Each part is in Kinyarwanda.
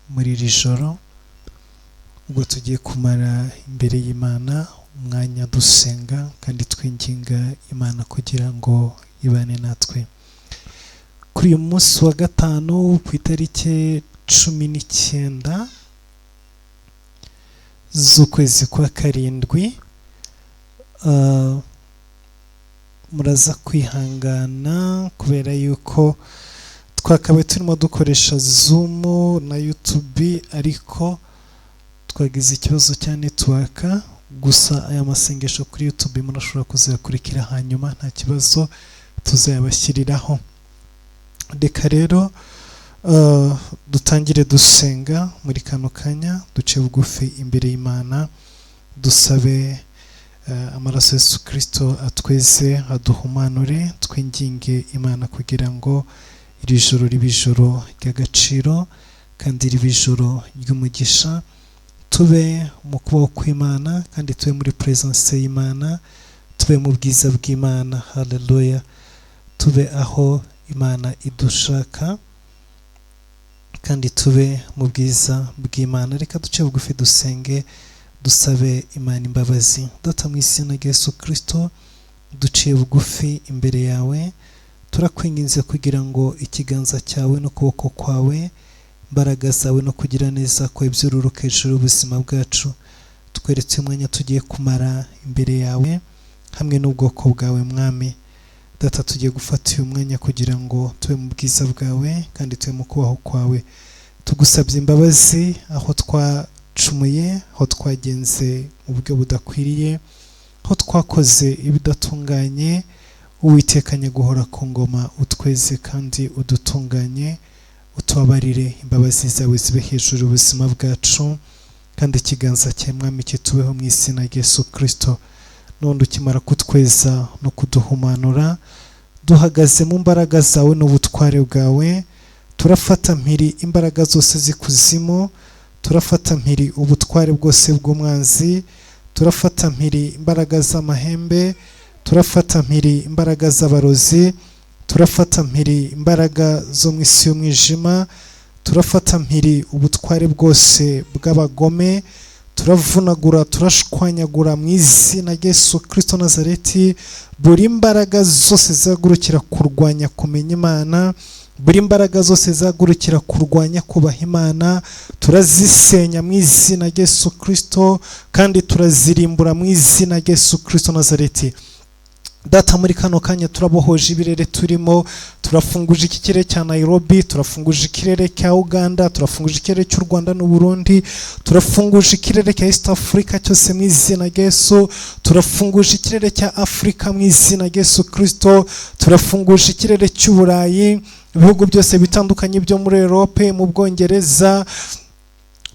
muri iri joro ubwo tugiye kumara imbere y'Imana umwanya dusenga kandi twinginga Imana kugira ngo ibane natwe. Kuri uyu munsi wa gatanu ku itariki 19 z'ukwezi kwa karindwi, muraza kwihangana kubera yuko twakabaye turimo dukoresha Zoom na YouTube ariko twagize ikibazo cya network. Gusa aya masengesho kuri YouTube murashobora kuzakurikira hanyuma nta kibazo tuzayabashyiriraho. Reka rero dutangire dusenga muri kano kanya, duce bugufi imbere y'Imana, dusabe amaraso Yesu Kristo atweze aduhumanure, twinginge Imana kugira ngo iri joro ribe ijoro ry'agaciro kandi ribe ijoro ry'umugisha, tube mu kuboko kw'Imana kandi tube muri presence y'Imana, tube mu bwiza bw'Imana. Haleluya. Tube aho Imana idushaka kandi tube mu bwiza bw'Imana. Reka duce bugufi dusenge, dusabe Imana imbabazi. Data mu izina rya Yesu Kristo, duciye bugufi imbere yawe, turakwinginze kugira ngo ikiganza cyawe n'ukuboko kwawe, imbaraga zawe no kugira neza kwawe byururuke hejuru ubuzima bwacu. Tweretse umwanya tugiye kumara imbere yawe hamwe n'ubwoko bwawe Mwami. Data, tugiye gufata uyu mwanya kugira ngo tube mu bwiza bwawe kandi tube mu kubaho kwawe. Tugusabye imbabazi aho twacumuye, aho twagenze mu buryo budakwiriye, aho twakoze ibidatunganye. Uwitekanye guhora ku ngoma, utweze kandi udutunganye, utubabarire. Imbabazi zawe zibe hejuru ubuzima bwacu kandi ikiganza cyawe Mwami kitubeho mu izina rya Yesu Kristo. None ukimara kutweza no kuduhumanura, duhagaze mu mbaraga zawe n'ubutware bwawe. Turafata mpiri imbaraga zose z'ikuzimu, turafata mpiri ubutware bwose bw'umwanzi, turafata mpiri imbaraga z'amahembe, turafata mpiri imbaraga z'abarozi, turafata mpiri imbaraga zo mu isi y'umwijima, turafata mpiri ubutware bwose bw'abagome, turavunagura turashwanyagura mu izina rya Yesu Kristo Nazareti buri imbaraga zose zagurukira kurwanya kumenya Imana, buri imbaraga zose zagurukira kurwanya kubaha Imana, turazisenya mu izina rya Yesu Kristo kandi turazirimbura mu izina rya Yesu Kristo Nazareti. Data, muri kano kanya turabohoje ibirere turimo, turafunguje iki kirere cya Nairobi, turafunguje ikirere cya Uganda, turafunguje ikirere cy'u Rwanda n'u Burundi, turafunguje ikirere cya East Africa cyose mu izina rya Yesu, turafunguje ikirere cya Afrika mu izina rya Yesu Kristo, turafunguje ikirere cy'Uburayi, ibihugu byose bitandukanye byo muri Europe, mu Bwongereza,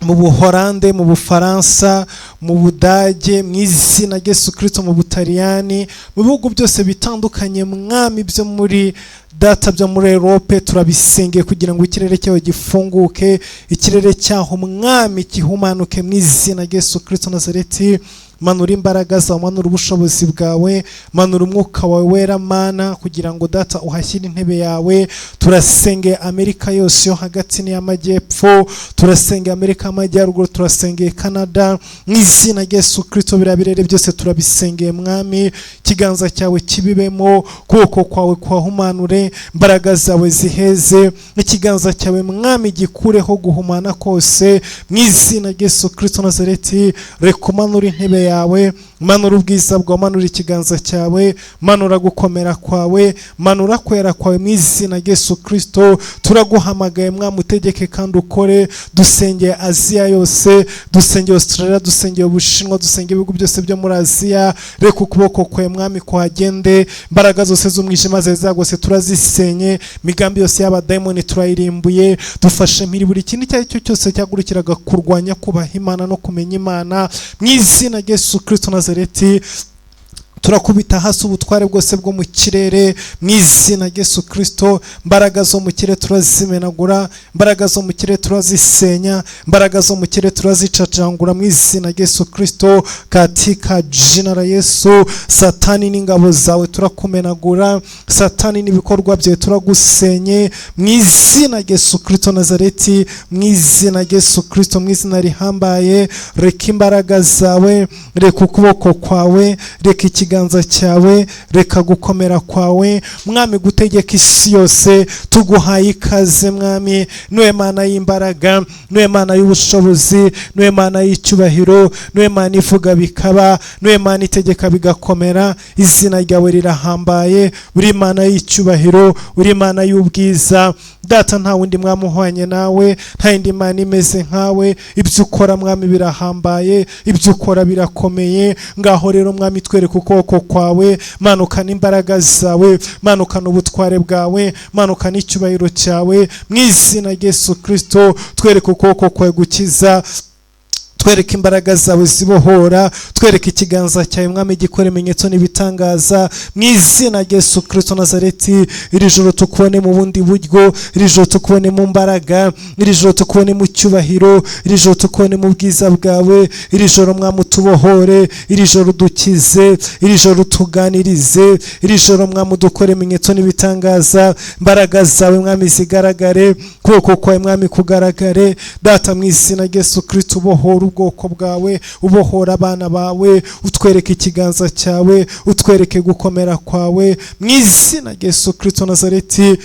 mu Buholande, mu Bufaransa, mu Budage, mu izina rya Yesu Kristo, mu Butaliyani, mu bihugu byose bitandukanye Mwami byo muri Data byo muri Europe, turabisengeye kugira ngo ikirere cyawe gifunguke, ikirere cyaho Mwami kihumanuke mu izina rya Yesu Kristo Nazareti. Manura imbaraga zawe, manura ubushobozi bwawe, manura umwuka wawe wera Mana kugira ngo Data uhashyire intebe yawe. Turasengeye Amerika yose yo hagati n'iy'amajyepfo, turasengeye Amerika y'amajyaruguru, turasengeye Canada mu izina rya Yesu Kristo. Birabirere byose turabisengeye Mwami, ikiganza cyawe kibibemo, kuboko kwawe kwahumanure, imbaraga zawe ziheze, ikiganza cyawe Mwami gikureho guhumana kose mu izina rya Yesu Kristo Nazareti. Rekumanura intebe yawe, manura ubwiza bwawe, manura ikiganza cyawe, manura gukomera kwawe, manura kwera kwawe mu izina rya Yesu Kristo. Turaguhamagaye Mwami, utegeke kandi ukore. Dusengeye Aziya yose, dusengeye Australia, dusengeye Ubushinwa, dusengeye ibihugu byose byo muri Aziya. Reka ukuboko kwawe Mwami kuhagende, imbaraga zose z'umwijima zagose turazisenye, migambi yose y'abadayimoni turayirimbuye. Dufashe mpiri buri kintu icyo ari cyo cyose cyagurukiraga kurwanya kubaha Imana no kumenya Imana mu izina rya Yesu Kristo Nazareti. turakubita hasi ubutware bwose bwo mu kirere mu izina Yesu Kristo. Mbaraga zo mu kirere turazimenagura, mbaraga zo mu kirere turazisenya, mbaraga zo mu kirere turazicacangura mu izina Yesu Kristo. Katika jina la Yesu, Satani n'ingabo zawe turakumenagura, Satani n'ibikorwa byawe turagusenye mu izina Yesu Kristo Nazareti, mu izina Yesu Kristo, mu izina rihambaye. Reka imbaraga zawe, reka ukuboko kwawe, reka ikiganza cyawe, reka gukomera kwawe mwami gutegeka isi yose. Tuguhaye ikaze mwami, niwe Mana y'imbaraga, niwe Mana y'ubushobozi, niwe Mana y'icyubahiro, niwe Mana ivuga bikaba, niwe Mana itegeka bigakomera. Izina ryawe rirahambaye, uri Mana y'icyubahiro, uri Mana y'ubwiza. Data nta wundi mwami uhwanye nawe, nta yindi Mana imeze nkawe. Ibyo ukora mwami birahambaye, ibyo ukora birakomeye. Ngaho rero mwami twereke ukuboko kwawe, manukana imbaraga zawe, manukana ubutware bwawe, manukana icyubahiro cyawe mu izina Yesu Kristo. Twereke ukuboko kwawe gukiza, twereke imbaraga zawe zibohora, twereke ikiganza cyawe mwami gikora ibimenyetso n'ibitangaza mu izina Yesu Kristo Nazareti. Iri joro tukubone mu bundi buryo, iri joro tukubone mu mbaraga, iri joro tukubone mu cyubahiro, iri joro tukubone mu bwiza bwawe. Iri joro mwami utubohore, iri joro dukize, iri joro tuganirize, iri joro mwami dukore ibimenyetso n'ibitangaza. Imbaraga zawe mwami zigaragare, kuboko kwawe mwami kugaragare. Data mu izina Yesu Kristo ubohora ubwoko bwawe, ubohora abana bawe, utwereke ikiganza cyawe, utwereke gukomera kwawe mu izina Yesu Kristo Nazareti.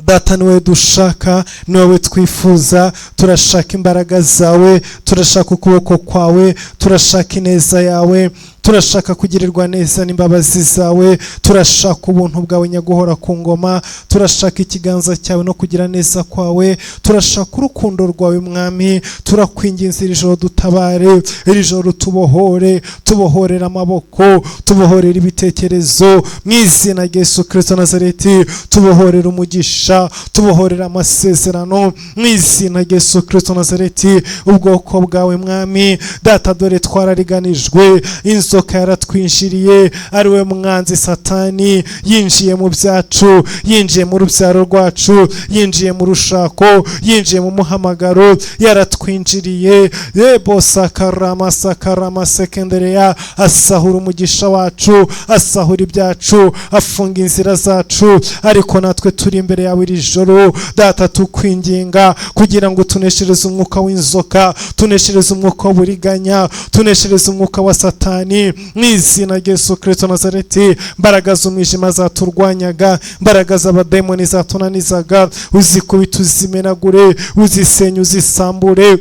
Data niwe dushaka, niwe twifuza. Turashaka imbaraga zawe, turashaka ukuboko kwawe, turashaka ineza yawe, turashaka kugirirwa neza n'imbabazi zawe, turashaka ubuntu bwawe nyaguhora ku ngoma, turashaka ikiganza cyawe no kugira neza kwawe, turashaka urukundo rwawe mwami. Turakwinginze iri joro dutabare, iri joro tubohore, tubohorera amaboko, tubohorera ibitekerezo mu izina Yesu Kristo Nazareti. Tubohorera umugisha, tubohorera amasezerano mu izina Yesu Kristo Nazareti. Ubwoko bwawe mwami Data dore twarariganijwe, inzoka yaratwinjiriye, ariwe mwanzi Satani. Yinjiye mu byacu, yinjiye mu rubyaro rwacu, yinjiye mu rushako, yinjiye mu muhamagaro, yaratwinjiriye. Yebo sakarama sakarama sekendereya, asahura umugisha wacu, asahura ibyacu, afunga inzira zacu. Ariko natwe turi imbere yawe iri joro Data, tukwinginga kugira ngo tuneshereze umwuka w'inzoka, tuneshereze umwuka w'uburiganya, tuneshereze umwuka wa Satani mu izina Yesu Kristo Nazareti. Imbaraga z'umwijima zaturwanyaga, imbaraga z'abademoni zatunanizaga, uzikubita uzimenagure, uzisenye uzisambure,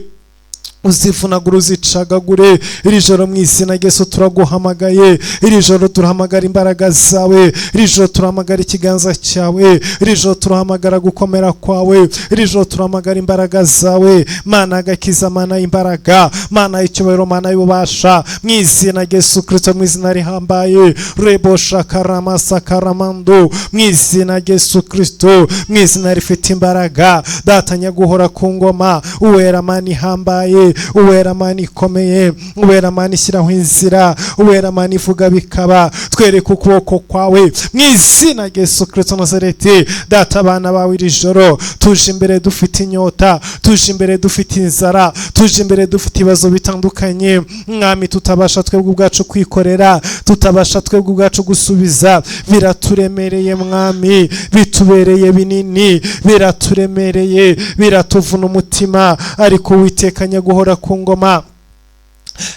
uzivunagura uzicagagure. Iri joro mu izina Yesu turaguhamagaye, iri joro turahamagara imbaraga zawe, iri joro turahamagara ikiganza cyawe, iri joro turahamagara gukomera kwawe, iri joro turahamagara imbaraga zawe. Mana agakiza, Mana y'imbaraga, Mana y'icyubahiro, Mana y'ububasha mu izina Yesu Kristo, mu izina rihambaye. Rebo shakarama sakaramando mu izina Yesu Kristo, mu izina rifite imbaraga. Data nyaguhora ku ngoma, uwera Mana ihambaye, uwera Mana ikomeye, uwera Mana ishyiraho inzira, uwera Mana ivuga bikaba. Twereke ukuboko kwawe mu izina Yesu Kristo Nazareti. Data abana bawe iri joro tuje imbere dufite inyota, tuje imbere dufite inzara, tuje imbere dufite ibibazo bitandukanye mwami, tutabasha twebwe ubwacu kwikorera, tutabasha twebwe ubwacu gusubiza. Biraturemereye mwami, bitubereye binini, biraturemereye, biratuvuna umutima. Ariko Uwiteka nyaguhora ku ngoma,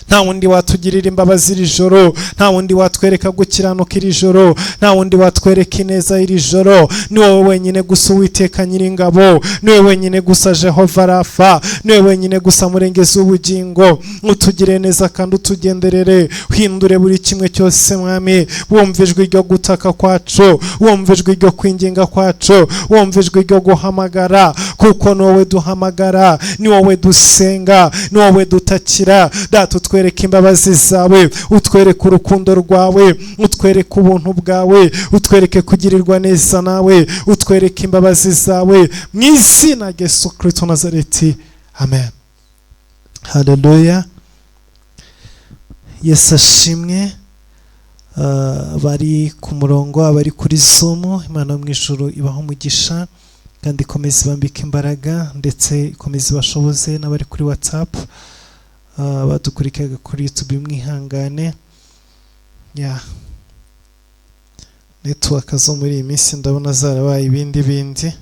nta wundi watugirira imbabazi iri joro, nta wundi watwereka gukiranuka iri joro, nta wundi watwereka ineza iri joro. Ni wowe wenyine gusa Uwiteka Nyiringabo, ni wowe wenyine gusa Jehova Rafa, ni wowe wenyine gusa Murengezi w'ubugingo. Utugire neza kandi utugenderere, uhindure buri kimwe cyose mwami. Wumva ijwi ryo gutaka kwacu, wumva ijwi ryo kwinginga kwacu, wumva ijwi ryo guhamagara, kuko ni wowe duhamagara, ni wowe dusenga, ni wowe dutakira. Data utwereke imbabazi zawe, utwereke urukundo rwawe, utwereke ubuntu bwawe, utwereke kugirirwa neza nawe, utwereke imbabazi zawe mu izina Yesu Kristo Nazareti. Amen. Haleluya. Yesu ashimwe. Bari ku murongo, abari kuri Zoom, Imana mu ijuru ibaho umugisha kandi ikomeze ibambike imbaraga, ndetse ikomeze ibashoboze n'abari kuri WhatsApp, badukurikiraga kuri YouTube mwihangane. Network zo muri iyi minsi ndabona zarabaye ibindi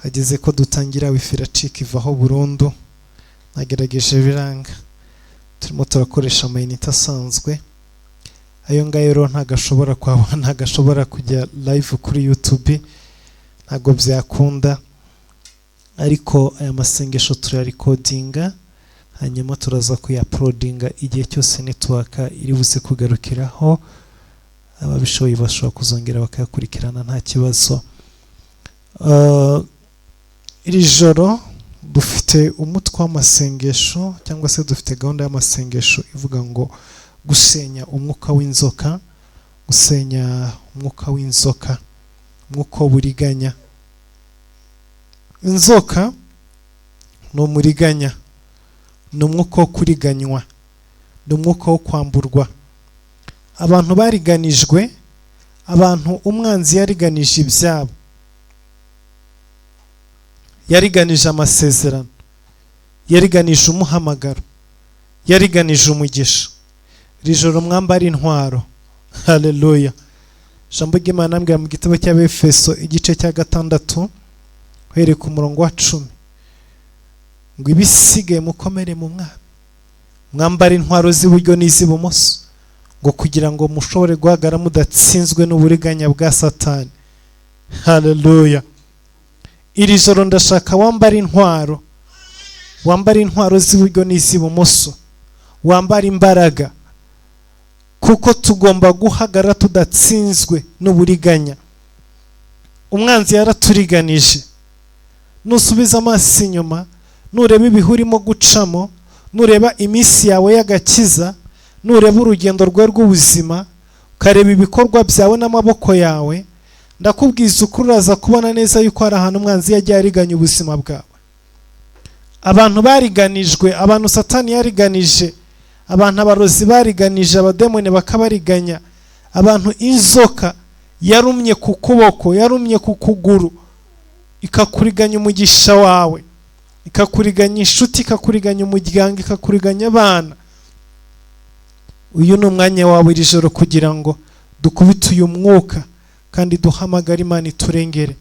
hageze ko dutangira wifi iracika ivaho burundu, nagerageje biranga, turimo turakoresha amayinite asanzwe, ayo ngayo rero ntagashobora kwabona, ntagashobora kujya live kuri YouTube, ntago byakunda, ariko aya masengesho turarecordinga hanyuma turaza kuyauploadinga igihe cyose network iri buze kugarukiraho, ababishoboye bashobora kuzongera bakayakurikirana nta kibazo. Iri joro dufite umutwe w'amasengesho cyangwa se dufite gahunda y'amasengesho ivuga ngo gusenya umwuka w'inzoka, gusenya umwuka w'inzoka, umwuka w'uburiganya. Inzoka ni umuriganya, ni umwuka wo kuriganywa, ni umwuka wo kwamburwa. Abantu bariganijwe, abantu umwanzi yariganije ibyabo, yariganije amasezerano, yariganije umuhamagaro, yariganije umugisha. Rijoro mwambara intwaro. Haleluya. Jambo ry'Imana mbwira mu gitabo cy'Abefeso igice cya 6 uhereye ku murongo wa 10 ngo ibisigaye mukomere mu Mwami, mwambara intwaro z'iburyo n'iz'ibumoso, ngo kugira ngo mushobore guhagara mudatsinzwe n'uburiganya bwa Satani. Haleluya. Iri joro ndashaka wambara intwaro, wambara intwaro z'iburyo n'iz'ibumoso, wambara imbaraga, kuko tugomba guhagara tudatsinzwe n'uburiganya. Umwanzi yaraturiganije. Nusubiza amaso inyuma, nureba ibihurimo gucamo, nureba iminsi yawe y'agakiza, nureba urugendo rwe rw'ubuzima, ukareba ibikorwa byawe n'amaboko yawe, ndakubwiza ukuri uraza kubona neza yuko hari ahantu umwanzi yagiye ariganya ubuzima bwawe. Abantu bariganijwe, abantu Satani yariganije, abantu abarozi bariganije, abademone bakabariganya, abantu inzoka yarumye ku kuboko, yarumye ku kuguru, ikakuriganya umugisha wawe, ikakuriganya inshuti, ikakuriganya umuryango, ikakuriganya abana. Uyu ni umwanya wawe iri joro kugira ngo dukubite uyu mwuka kandi duhamagara Imana iturengere.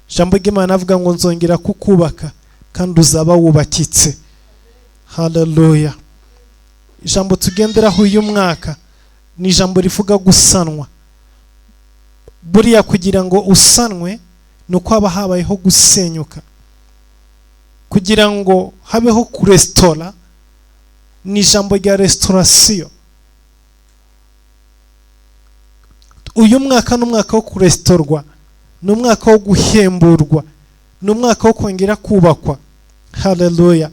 Jambo ry'Imana avuga ngo nzongera kukubaka kandi uzaba wubakitse. Haleluya. Ijambo tugenderaho uyu mwaka ni ijambo rivuga gusanwa. Buriya kugira ngo usanwe nuko haba habayeho gusenyuka. Kugira ngo habeho kurestora ni ijambo rya restauration. Uyu mwaka ni umwaka wo kurestorwa, ni umwaka wo guhemburwa, ni umwaka wo kongera kubakwa. Haleluya.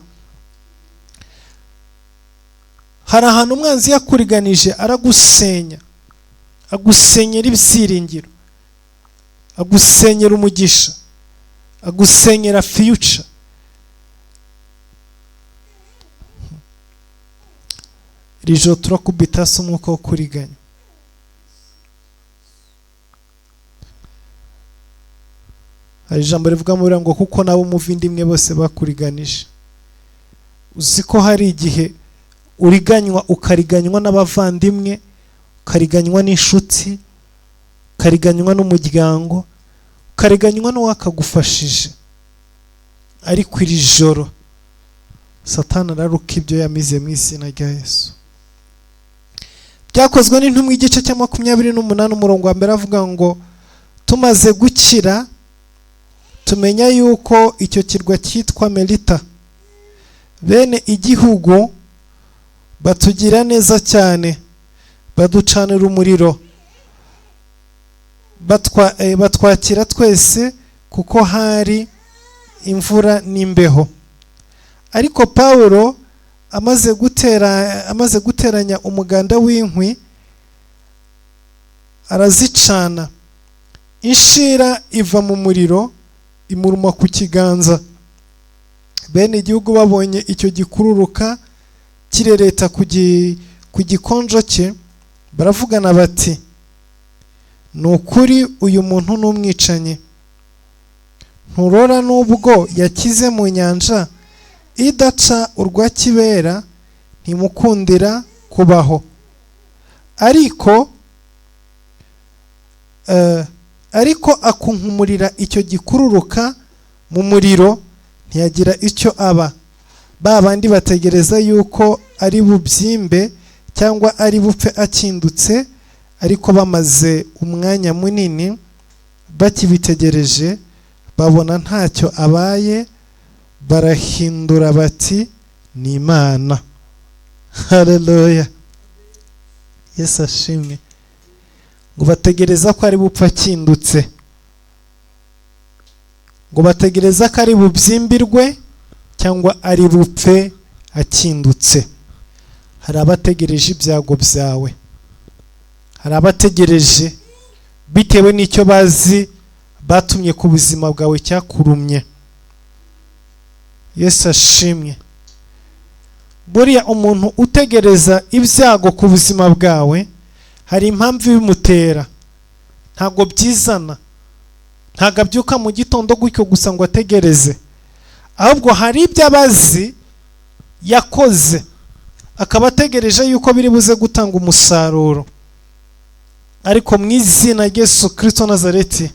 Hari ahantu umwanzi yakuriganije aragusenya, agusenyera ibyiringiro, agusenyera umugisha, agusenyera future. Rijo turakubita se umwuka wo kuriganya. Hari ijambo rivuga muri ngo kuko nabo muvindimwe bose bakuriganije. Uzi ko hari igihe uriganywa, ukariganywa n'abavandimwe, ukariganywa n'inshuti, ukariganywa n'umuryango, ukariganywa n'uwakagufashije, ariko iri joro Satani araruka ibyo yamize mu izina rya Yesu. Byakozwe n'intumwa igice cya 28 umurongo wa mbere avuga ngo tumaze gukira tumenya yuko icyo kirwa cyitwa Melita, bene igihugu batugira neza cyane, baducanira umuriro, batwakira twese kuko hari imvura n'imbeho. Ariko Paulo amaze guteranya umuganda w'inkwi arazicana, inshira iva mu muriro imuruma ku kiganza. Bene igihugu babonye icyo gikururuka kirereta ku gikonjo cye, baravugana bati ni ukuri uyu muntu n'umwicanyi, nturora n'ubwo yakize mu nyanja idaca urwa kibera ntimukundira kubaho, ariko akunkumurira icyo gikururuka mu muriro ntiyagira icyo aba. Ba bandi bategereza yuko ari bubyimbe cyangwa ari bupfe akindutse, ariko bamaze umwanya munini bakibitegereje babona ntacyo abaye, barahindura bati ni Imana. Haleluya, Yesu ashimwe. Ngo bategereza ko ari bupfa akindutse, ngo bategereza ko ari bubyimbirwe cyangwa ari bupfe akindutse. Hari abategereje ibyago byawe, hari abategereje bitewe n'icyo bazi batumye ku buzima bwawe cyakurumye. Yesu ashimwe. Buriya umuntu utegereza ibyago ku buzima bwawe hari impamvu ibimutera, ntabwo byizana, ntabwo abyuka mu gitondo gutyo gusa ngo ategereze, ahubwo hari ibyo abazi yakoze akaba ategereje yuko biri buze gutanga umusaruro, ariko mu izina rya Yesu Kristo Nazareti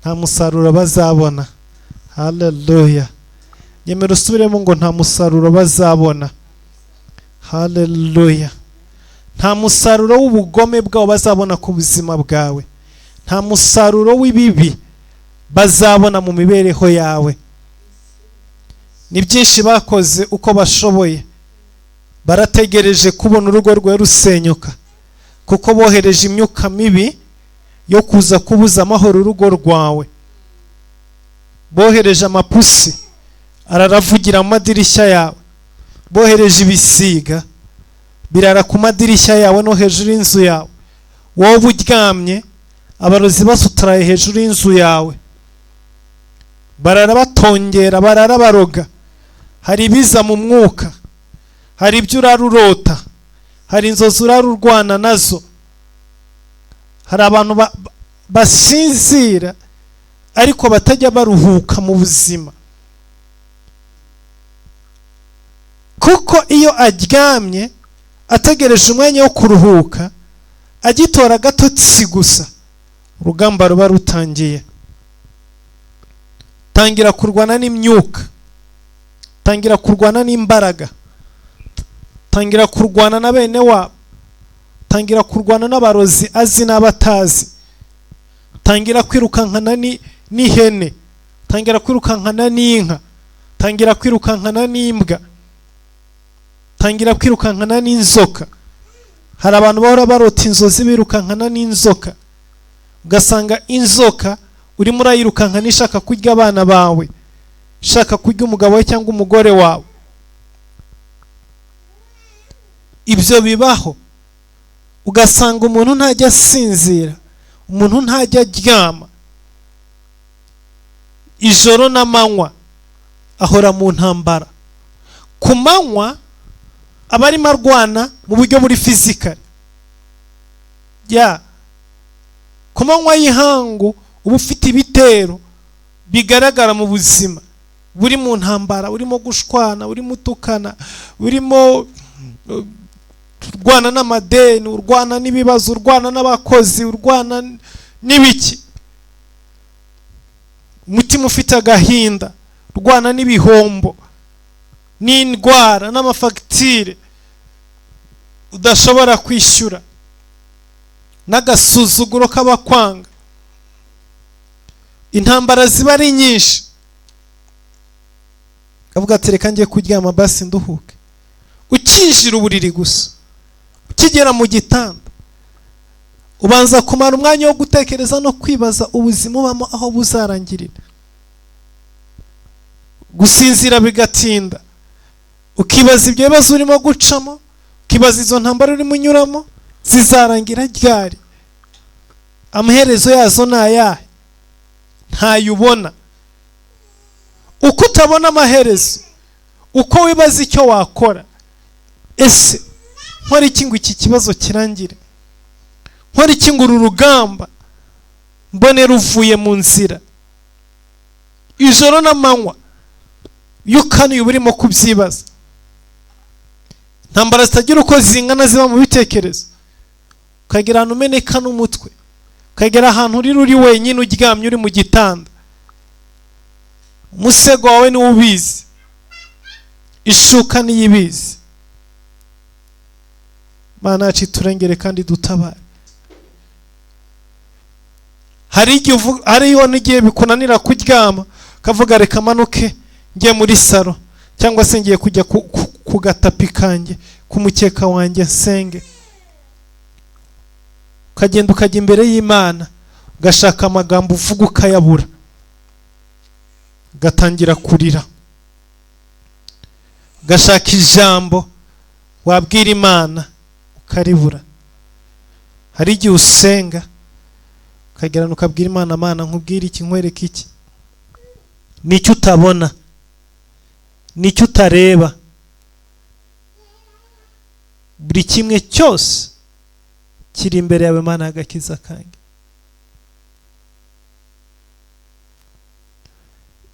nta musaruro bazabona. Haleluya, nyemera usubiremo ngo nta musaruro bazabona. Haleluya, nta musaruro w'ubugome bwabo bazabona ku buzima bwawe, nta musaruro w'ibibi bazabona mu mibereho yawe. Ni byinshi bakoze uko bashoboye, barategereje kubona urugo rwawe rusenyuka, kuko bohereje imyuka mibi yo kuza kubuza amahoro urugo rwawe. Bohereje amapusi araravugira mu madirishya yawe, bohereje ibisiga birara ku madirishya yawe no hejuru y'inzu yawe, wowe uryamye abarozi basutaraye hejuru y'inzu yawe, barara batongera, barara baroga. Hari ibiza mu mwuka, hari ibyo urara urota, hari inzozi urara urwana nazo. Hari abantu basinzira ariko batajya baruhuka mu buzima, kuko iyo aryamye ategereje umwanya wo kuruhuka, agitora agatotsi gusa urugamba ruba rutangiye. Tangira kurwana n'imyuka, tangira kurwana n'imbaraga, tangira kurwana na bene wabo, tangira kurwana n'abarozi azi n'abatazi, tangira kwirukankana n'ihene, tangira kwirukankana n'inka, tangira kwirukankana n'imbwa, tangira kwirukankana n'inzoka. Hari abantu bahora barota inzozi birukankana n'inzoka, ugasanga inzoka urimo urayirukankana ishaka kurya abana bawe, ishaka kurya umugabo wawe cyangwa umugore wawe. Ibyo bibaho, ugasanga umuntu ntajya asinzira, umuntu ntajya aryama, ijoro n'amanywa ahora mu ntambara. Ku manywa aba arimo arwana mu buryo buri fizikali, ku manywa y'ihangu uba ufite ibitero bigaragara mu buzima, buri mu ntambara, urimo gushwana, urimo utukana, urimo urwana n'amadeni, urwana n'ibibazo, urwana n'abakozi, urwana n'ibiki, umutima ufite agahinda, urwana n'ibihombo, n'indwara, n'amafagitire udashobora kwishyura, n'agasuzuguro k'abakwanga. Intambara ziba ari nyinshi, kavuga ati reka ngiye kuryama basi nduhuke. Ukinjira uburiri gusa, ukigera mu gitanda ubanza kumara umwanya wo gutekereza no kwibaza ubuzima ubamo aho buzarangirira. Gusinzira bigatinda, ukibaza ibyo bibazo urimo gucamo, ukibaza izo ntambara urimo unyuramo zizarangira ryari, amaherezo yazo ni ayahe? Ntayubona. Uko utabona amaherezo, uko wibaza icyo wakora, ese nkora iki ngo iki kibazo kirangire? Nkora iki ngo uru rugamba mbone ruvuye mu nzira? Ijoro n'amanywa yukanuye burimo kubyibaza. Ntambara zitagira uko zingana ziba mu bitekerezo, ukagira ahantu umeneka n'umutwe, ukagira ahantu uri wenyine uryamye uri mu gitanda. Umusego wawe ni ubizi, ishuka ni yibizi. Mana yacu turengere kandi dutabare. Hari igihe bikunanira kuryama, kavuga reka manuke ngiye muri saro, cyangwa se ngiye kujya ku gatapi kanjye, ku mukeka wanjye nsenge. Ukagenda ukajya imbere y'Imana, ugashaka amagambo uvuga ukayabura, ugatangira kurira. Ugashaka ijambo wabwira Imana ukaribura. Hari igihe usenga ukagerana ukabwira Imana, Mana nkubwira iki, nkwereke iki? Nicyo utabona, nicyo utareba. Buri kimwe cyose kiri imbere yawe Mana y'agakiza kanjye.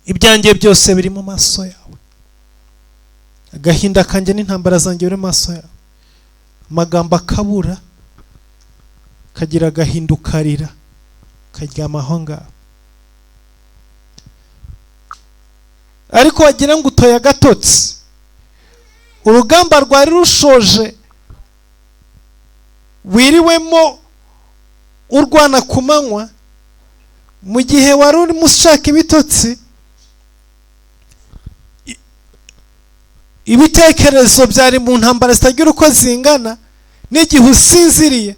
Ibyanjye byose biri mu maso yawe. Agahinda kanjye n'intambara zanjye biri mu maso yawe. Amagambo akabura, kagira agahinda ukarira, karyama aho ngaho. Ariko wagira ngo utoye agatotsi, urugamba rwari rushoje, wiriwemo urwana ku manywa, mu gihe wari urimo ushaka ibitotsi, ibitekerezo byari mu ntambara zitagira uko zingana. N'igihe usinziriye,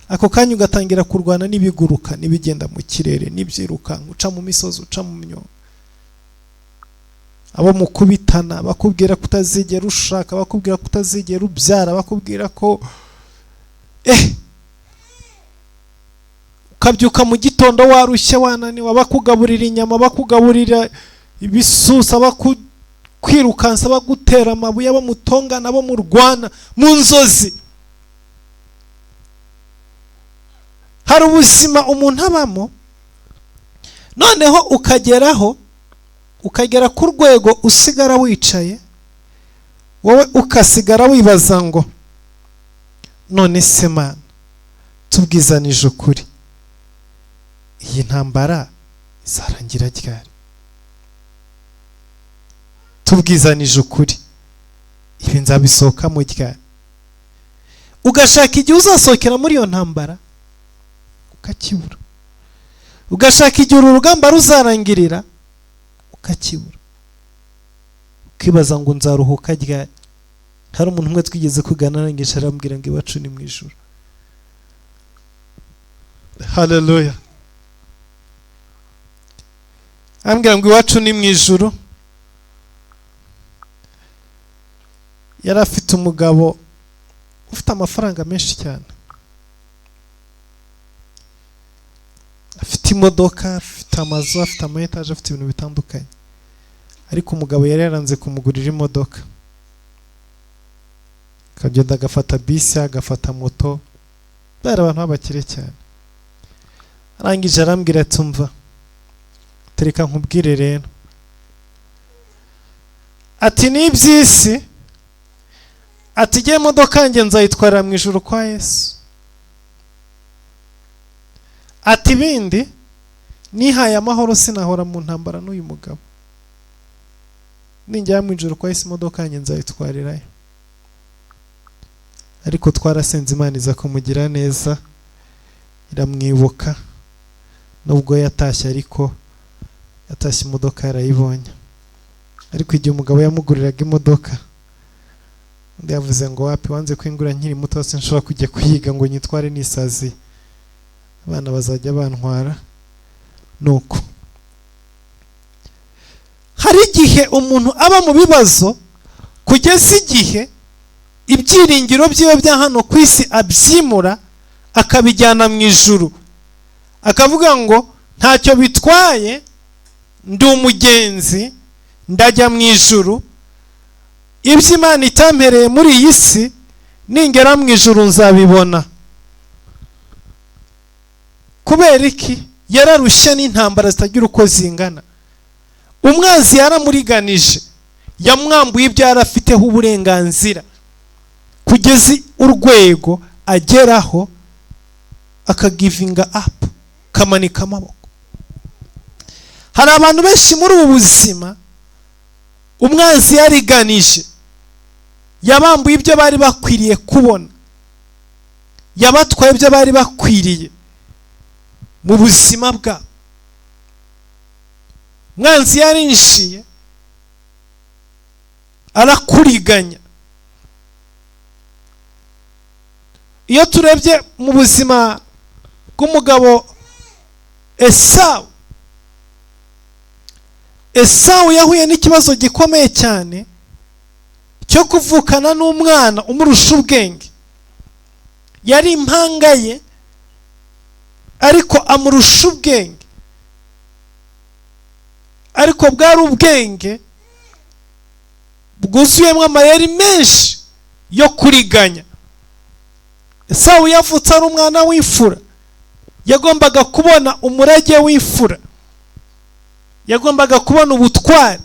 ako kanya ugatangira kurwana n'ibiguruka, n'ibigenda mu kirere, n'ibyiruka, uca mu misozi, uca mu myonga. Abo mukubitana bakubwira kutazigera ushaka, bakubwira kutazigera ubyara, bakubwira ko ukabyuka mu gitondo warushye wananiwe, bakugaburira inyama, bakugaburira ibisusa, kwirukansa, bagutera amabuye, abo mutongana, abo murwana mu nzozi. Hari ubuzima umuntu abamo, noneho ukagera ku rwego usigara wicaye, wowe ukasigara wibaza ngo none se Mana tubwizanije ukuri, iyi ntambara izarangira ryari? Tubwizanije ukuri, ibi nzabisohokamo ryari? Ugashaka igihe uzasohokera muri iyo ntambara ukakibura. Ugashaka igihe uru rugamba ruzarangirira ukakibura. Ukibaza ngo nzaruhuka ryari? Hari umuntu umwe twigeze kugana arangisha arambwira ngo iwacu ni mu ijuru. Haleluya. Ambwira ngo iwacu ni mu ijuru. Yari afite umugabo ufite amafaranga menshi cyane, afite imodoka, afite amazu, afite amayetaje, afite ibintu bitandukanye. Ariko umugabo yari yaranze kumugurira imodoka, akagenda agafata bisi, agafata moto. Bari abantu b'abakire cyane. Arangije arambwira ati umva, tereka nkubwire rero, ati n'iby'isi, ati igihe imodoka yanjye nzayitwarira mu ijuru kwa Yesu. Ati ibindi nihaye amahoro sinahora mu ntambara n'uyu mugabo. Ninjya mu ijuru kwa Yesu imodoka yanjye nzayitwarirayo. Ariko twarasenze Imana iza kumugira neza, iramwibuka. Nubwo yatashye, ariko yatashye imodoka yarayibonye. Ariko igihe umugabo yamuguriraga imodoka, undi yavuze ngo wapi, wanze kwingura nkiri muto, sinshobora kujya kuyiga ngo nyitware nisazi, abana bazajya bantwara. Nuko hari igihe umuntu aba mu bibazo kugeza igihe ibyiringiro byiwe bya hano ku isi abyimura akabijyana mu ijuru, akavuga ngo ntacyo bitwaye, ndi umugenzi, ndajya mu ijuru, ibyo Imana itampereye muri iyi si ningera mu ijuru nzabibona. Kubera iki? Yararushye n'intambara zitagira uko zingana. Umwanzi yaramuriganije, yamwambuye ibyo yarafiteho uburenganzira, kugeza urwego ageraho akagivinga up, kamanika amaboko. Hari abantu benshi muri ubu buzima umwanzi yariganije, yabambuye ibyo bari bakwiriye kubona, yabatwaye ibyo bari bakwiriye mu buzima bwabo. Umwanzi yarinjiye arakuriganya. Iyo turebye mu buzima bw'umugabo Esawu yahuye n'ikibazo gikomeye cyane cyo kuvukana n'umwana umurusha ubwenge. Yari impanga ye ariko amurusha ubwenge, ariko bwari ubwenge bwuzuyemo amayeri menshi yo kuriganya. Esawu yavutse ari umwana w'imfura, yagombaga kubona umurage w'imfura, yagombaga kubona ubutwari.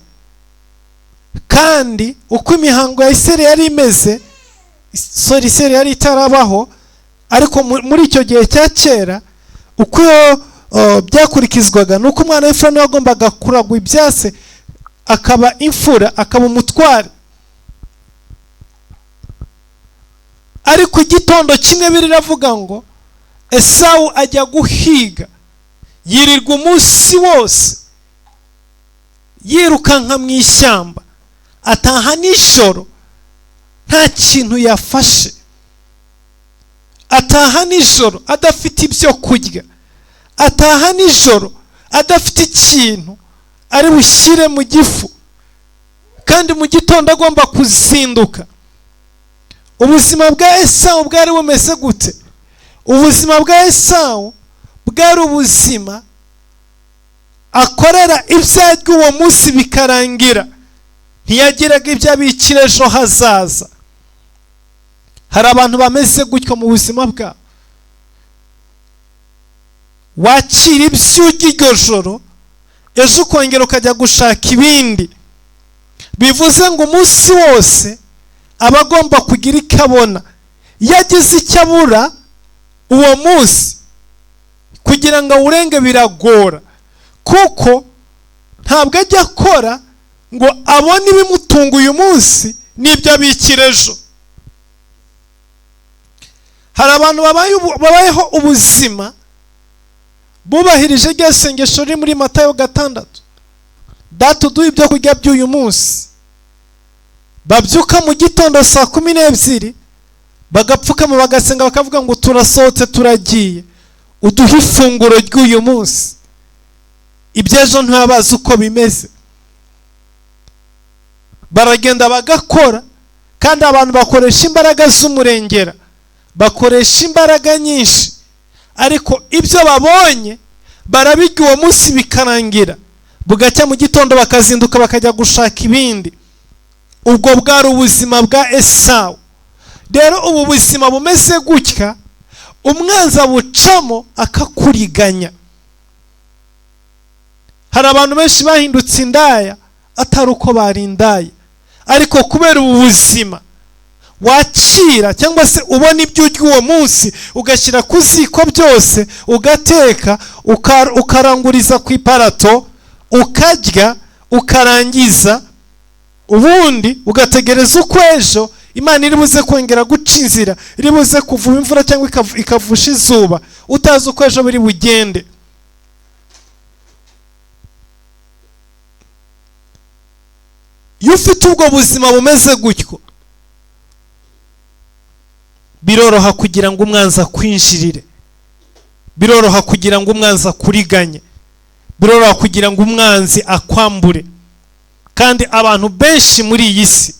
Kandi uko imihango ya Isirayeli yari imeze, Isirayeli yari itarabaho, ariko muri icyo gihe cya kera uko byakurikizwaga nuko umwana w'imfura niwe wagombaga kuragwa ibyase, akaba imfura, akaba umutware. Ariko igitondo kimwe biriravuga ngo Esawu ajya guhiga, yirirwa umunsi wose yirukanka mu ishyamba, ataha nijoro nta kintu yafashe, ataha nijoro adafite ibyo kurya, ataha nijoro adafite ikintu ari bushyire mu gifu, kandi mu gitondo agomba kuzinduka. Ubuzima bwa Esawu bwari bumeze gute? Ubuzima bwa Esawu bwari ubuzima akorera ibyaryo uwo munsi bikarangira, ntiyagiraga ibyo abikira ejo hazaza. Hari abantu bameze gutyo mu buzima bwabo, wakira iby'urya iryo joro, ejo ukongera ukajya gushaka ibindi. Bivuze ngo umunsi wose aba agomba kugira icyo abona. Iyo agize icyo abura uwo munsi, kugira ngo awurenge biragora, kuko ntabwo ajya akora ngo abone ibimutunga uyu munsi n'ibyo abikira ejo. Hari abantu babayeho ubuzima bubahirije rya sengesho riri muri Matayo 6, Data uduha ibyo kurya by'uyu munsi. Babyuka mu gitondo saa 12, bagapfukama bagasenga bakavuga ngo turasohotse turagiye, uduha ifunguro ry'uyu munsi. Ibyejo ntibabazi uko bimeze, baragenda bagakora. Kandi abantu bakoresha imbaraga z'umurengera, bakoresha imbaraga nyinshi, ariko ibyo babonye barabirya uwo munsi bikarangira, bugacya mu gitondo bakazinduka bakajya gushaka ibindi. Ubwo bwari ubuzima bwa Esawu. Rero ubu buzima bumeze gutya, umwanzi abucamo akakuriganya. Hari abantu benshi bahindutse indaya atari uko bari indaya, ariko kubera ubu buzima wakira cyangwa se ubona ibyo urya uwo munsi, ugashyira ku ziko byose, ugateka, ukaranguriza ku iparato, ukarya, ukarangiza, ubundi ugategereza uko ejo Imana iri buze kongera guca inzira, iri buze kuvuba imvura cyangwa ikavusha izuba, utazi uko ejo biri bugende. Iyo ufite ubwo buzima bumeze gutyo, biroroha kugira ngo umwanzi akwinjirire, biroroha kugira ngo umwanzi akuriganye, biroroha kugira ngo umwanzi akwambure. Kandi abantu benshi muri iyi si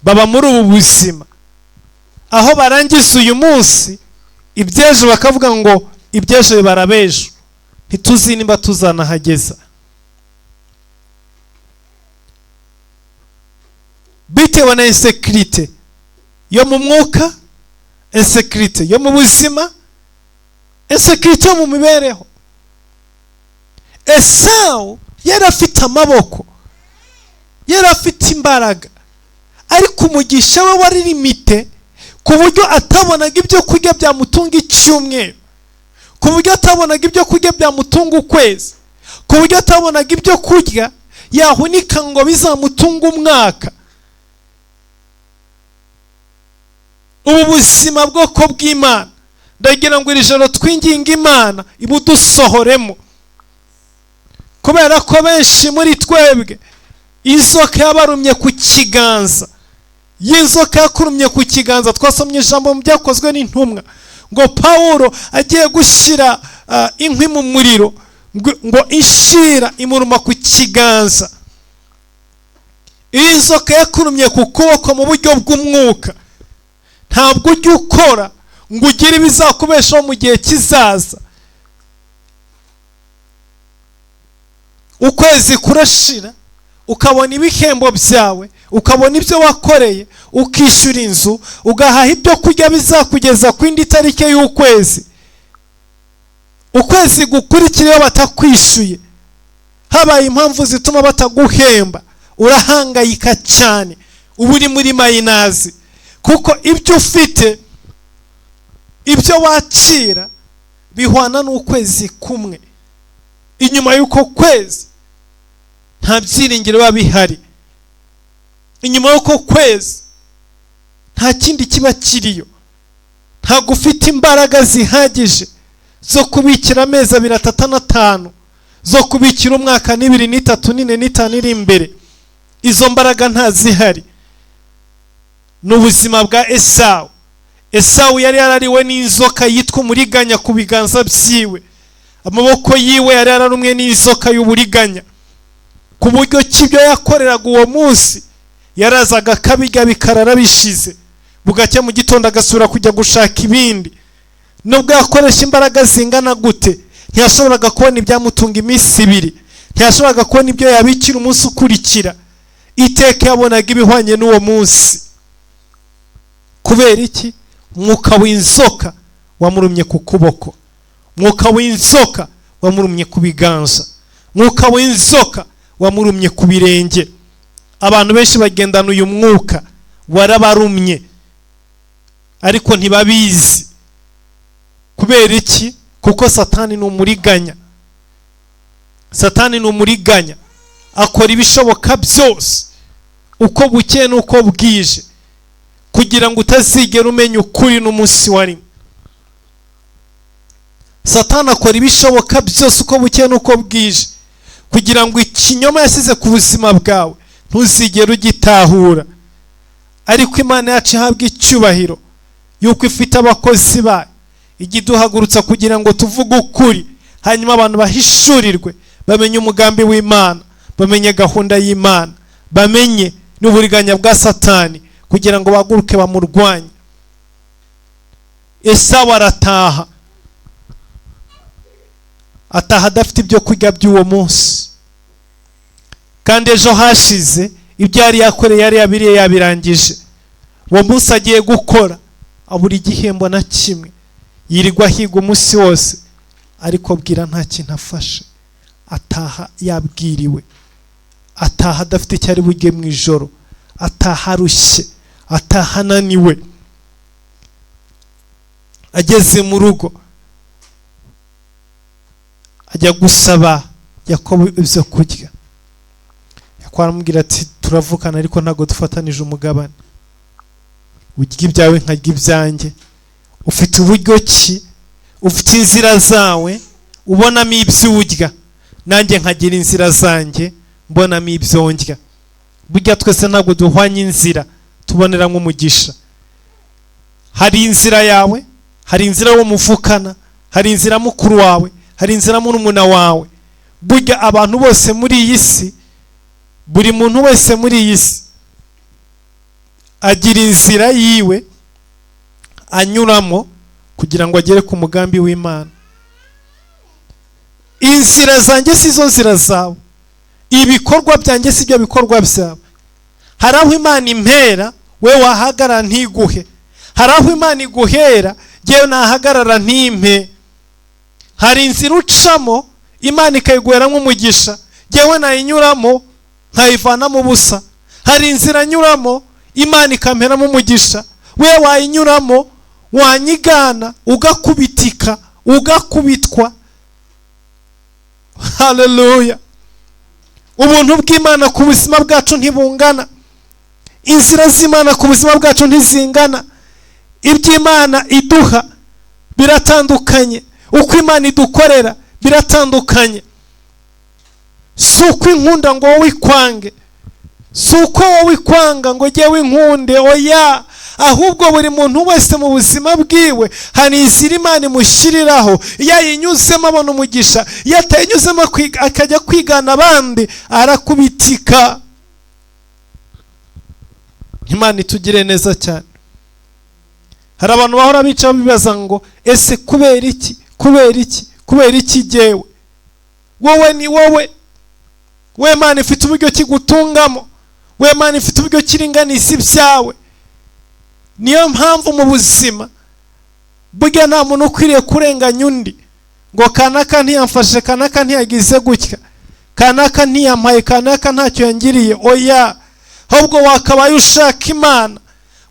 baba muri ubu buzima, aho barangiza uyu munsi, ibyejo bakavuga ngo ibyejo barabejo, ntituzi nimba tuzanahageza. bitewe na insécurité yo mu mwuka, insécurité yo mu buzima, insécurité yo mu mibereho. Esawu yari afite amaboko, yari afite imbaraga, ariko umugisha we wari limite ku buryo atabonaga ibyo kurya byamutunga icyumweru, ku buryo atabonaga ibyo kurya byamutunga ukwezi, ku buryo atabonaga ibyo kurya yahunika ngo bizamutunga umwaka. Ubu buzima bwoko bw'Imana ndagira ngo iri joro twinginga Imana ibudusohoremo, kubera ko benshi muri twebwe inzoka yabarumye ku kiganza, y'inzoka yakurumye ku kiganza. Twasomye ijambo mu Byakozwe n'Intumwa ngo Pawulo agiye gushyira inkwi mu muriro, ngo inshira imuruma ku kiganza. Iyi nzoka yakurumye ku kuboko mu buryo bw'umwuka, ntabwo ujya ukora ngo ugire ibizakubeshaho mu gihe kizaza. Ukwezi kurashira, ukabona ibihembo byawe, ukabona ibyo wakoreye, ukishyura inzu, ugahaha ibyo kurya bizakugeza ku indi tariki y'ukwezi. Ukwezi gukurikiyeho batakwishyuye, habaye impamvu zituma bataguhemba, urahangayika cyane, uba uri muri mayinazi, kuko ibyo ufite, ibyo wakira bihwana n'ukwezi kumwe. Inyuma y'uko kwezi nta byiringiro biba bihari, inyuma y'uko kwezi nta kindi kiba kiriyo. Ntabwo ufite imbaraga zihagije zo kubikira amezi 2, 3, 5, zo kubikira umwaka 2, 3, 4, 5 iri imbere. Izo mbaraga nta zihari. N'ubuzima bwa Esawu. Esawu yari yarariwe n'inzoka yitwa umuriganya ku biganza byiwe, amaboko yiwe yari yararumwe n'inzoka y'uburiganya, ku buryo kibyo yakoreraga uwo munsi yarazaga akabirya bikarara bishize, bugacya mu gitondo agasura kujya gushaka ibindi. Nubwo yakoresha imbaraga zingana gute, ntiyashoboraga kubona ibyamutunga iminsi 2, ntiyashoboraga kubona ibyo yabikira umunsi ukurikira. Iteka yabonaga ibihwanye n'uwo munsi. Kubera iki? Mwuka w'inzoka wamurumye ku kuboko, mwuka w'inzoka wamurumye ku biganza, mwuka w'inzoka wamurumye ku birenge. Abantu benshi bagendana uyu mwuka, warabarumye ariko ntibabizi. Kubera iki? Kuko Satani ni umuriganya. Satani ni umuriganya, akora ibishoboka byose uko bukeye n'uko bwije kugira ngo utazigera umenya ukuri n'umunsi warimo. Satani akora ibishoboka byose uko bukeye n'uko bwije kugira ngo ikinyoma yasize ku buzima bwawe ntuzigere ugitahura. Ariko Imana yacu ihabwa icyubahiro yuko ifite abakozi bayo, igiduhagurutsa kugira ngo tuvuge ukuri, hanyuma abantu bahishurirwe, bamenye umugambi w'Imana, bamenye gahunda y'Imana, bamenye n'uburiganya bwa Satani, kugira ngo baguruke bamurwanye. Esawu arataha, ataha adafite ibyo kurya by'uwo munsi, kandi ejo hashize ibyo yari yakoreye yari yabiriye yabirangije. Uwo munsi agiye gukora abura igihembo na kimwe, yirirwa higa umunsi wose, ariko bwira nta kintu afashe. Ataha yabwiriwe, ataha adafite icyo ari burye mu ijoro, ataha arushye, ataha ananiwe. Ageze mu rugo ajya gusaba Yakobo ibyo kurya. Yakobo aramubwira ati turavukana ariko ntago dufatanije umugabane, urya ibyawe nkarya ibyanjye. Ufite uburyo ki? Ufite inzira zawe ubonamo ibyo urya, nanjye nkagira inzira zanjye mbonamo ibyo ndya. Burya twese ntabwo duhwanye inzira tubonera nk'umugisha. Hari inzira yawe, hari inzira wo muvukana, hari inzira mukuru wawe, hari inzira murumuna wawe. Burya abantu bose muri iyi si, buri muntu wese muri iyi si agira inzira yiwe anyuramo kugira ngo agere ku mugambi w'Imana. Inzira zanjye si zo nzira zawe, ibikorwa byanjye si byo bikorwa byawe. hari aho Imana impera we wahagarara ntiguhe, hari aho Imana iguhera yewe nahagarara ntimpe, hari inzira ucamo Imana ikayiguhera nk'umugisha yewe nayinyuramo nkayivanamo ubusa, hari inzira nyuramo Imana ikamperamo umugisha we wayinyuramo wanyigana ugakubitika ugakubitwa. Haleluya. Ubuntu bw'Imana ku buzima bwacu ntibungana, inzira z'Imana ku buzima bwacu ntizingana, iby'Imana iduha biratandukanye, uko Imana idukorera biratandukanye. Si uko inkunda ngo wowe ikwange, si uko wowe ikwanga ngo jyewe inkunde, oya, ahubwo buri muntu wese mu buzima bwiwe hari inzira Imana imushyiriraho, yayinyuzemo abona umugisha, yatayinyuzemo akajya kwigana abandi arakubitika. Imana itugire neza cyane. Hari abantu bahora bica bibaza ngo ese kubera iki, kubera iki, kubera iki jyewe? Wowe ni wowe, we Imana ifite uburyo kigutungamo, we Imana ifite uburyo kiringaniza ibyawe. Niyo mpamvu mu buzima burya nta muntu ukwiriye kurenganya undi ngo kanaka ntiyamfashe, kanaka ntiyagize gutya, kanaka ntiyampaye, kanaka ntacyo yangiriye, oya. Ahubwo wakabaye ushaka Imana,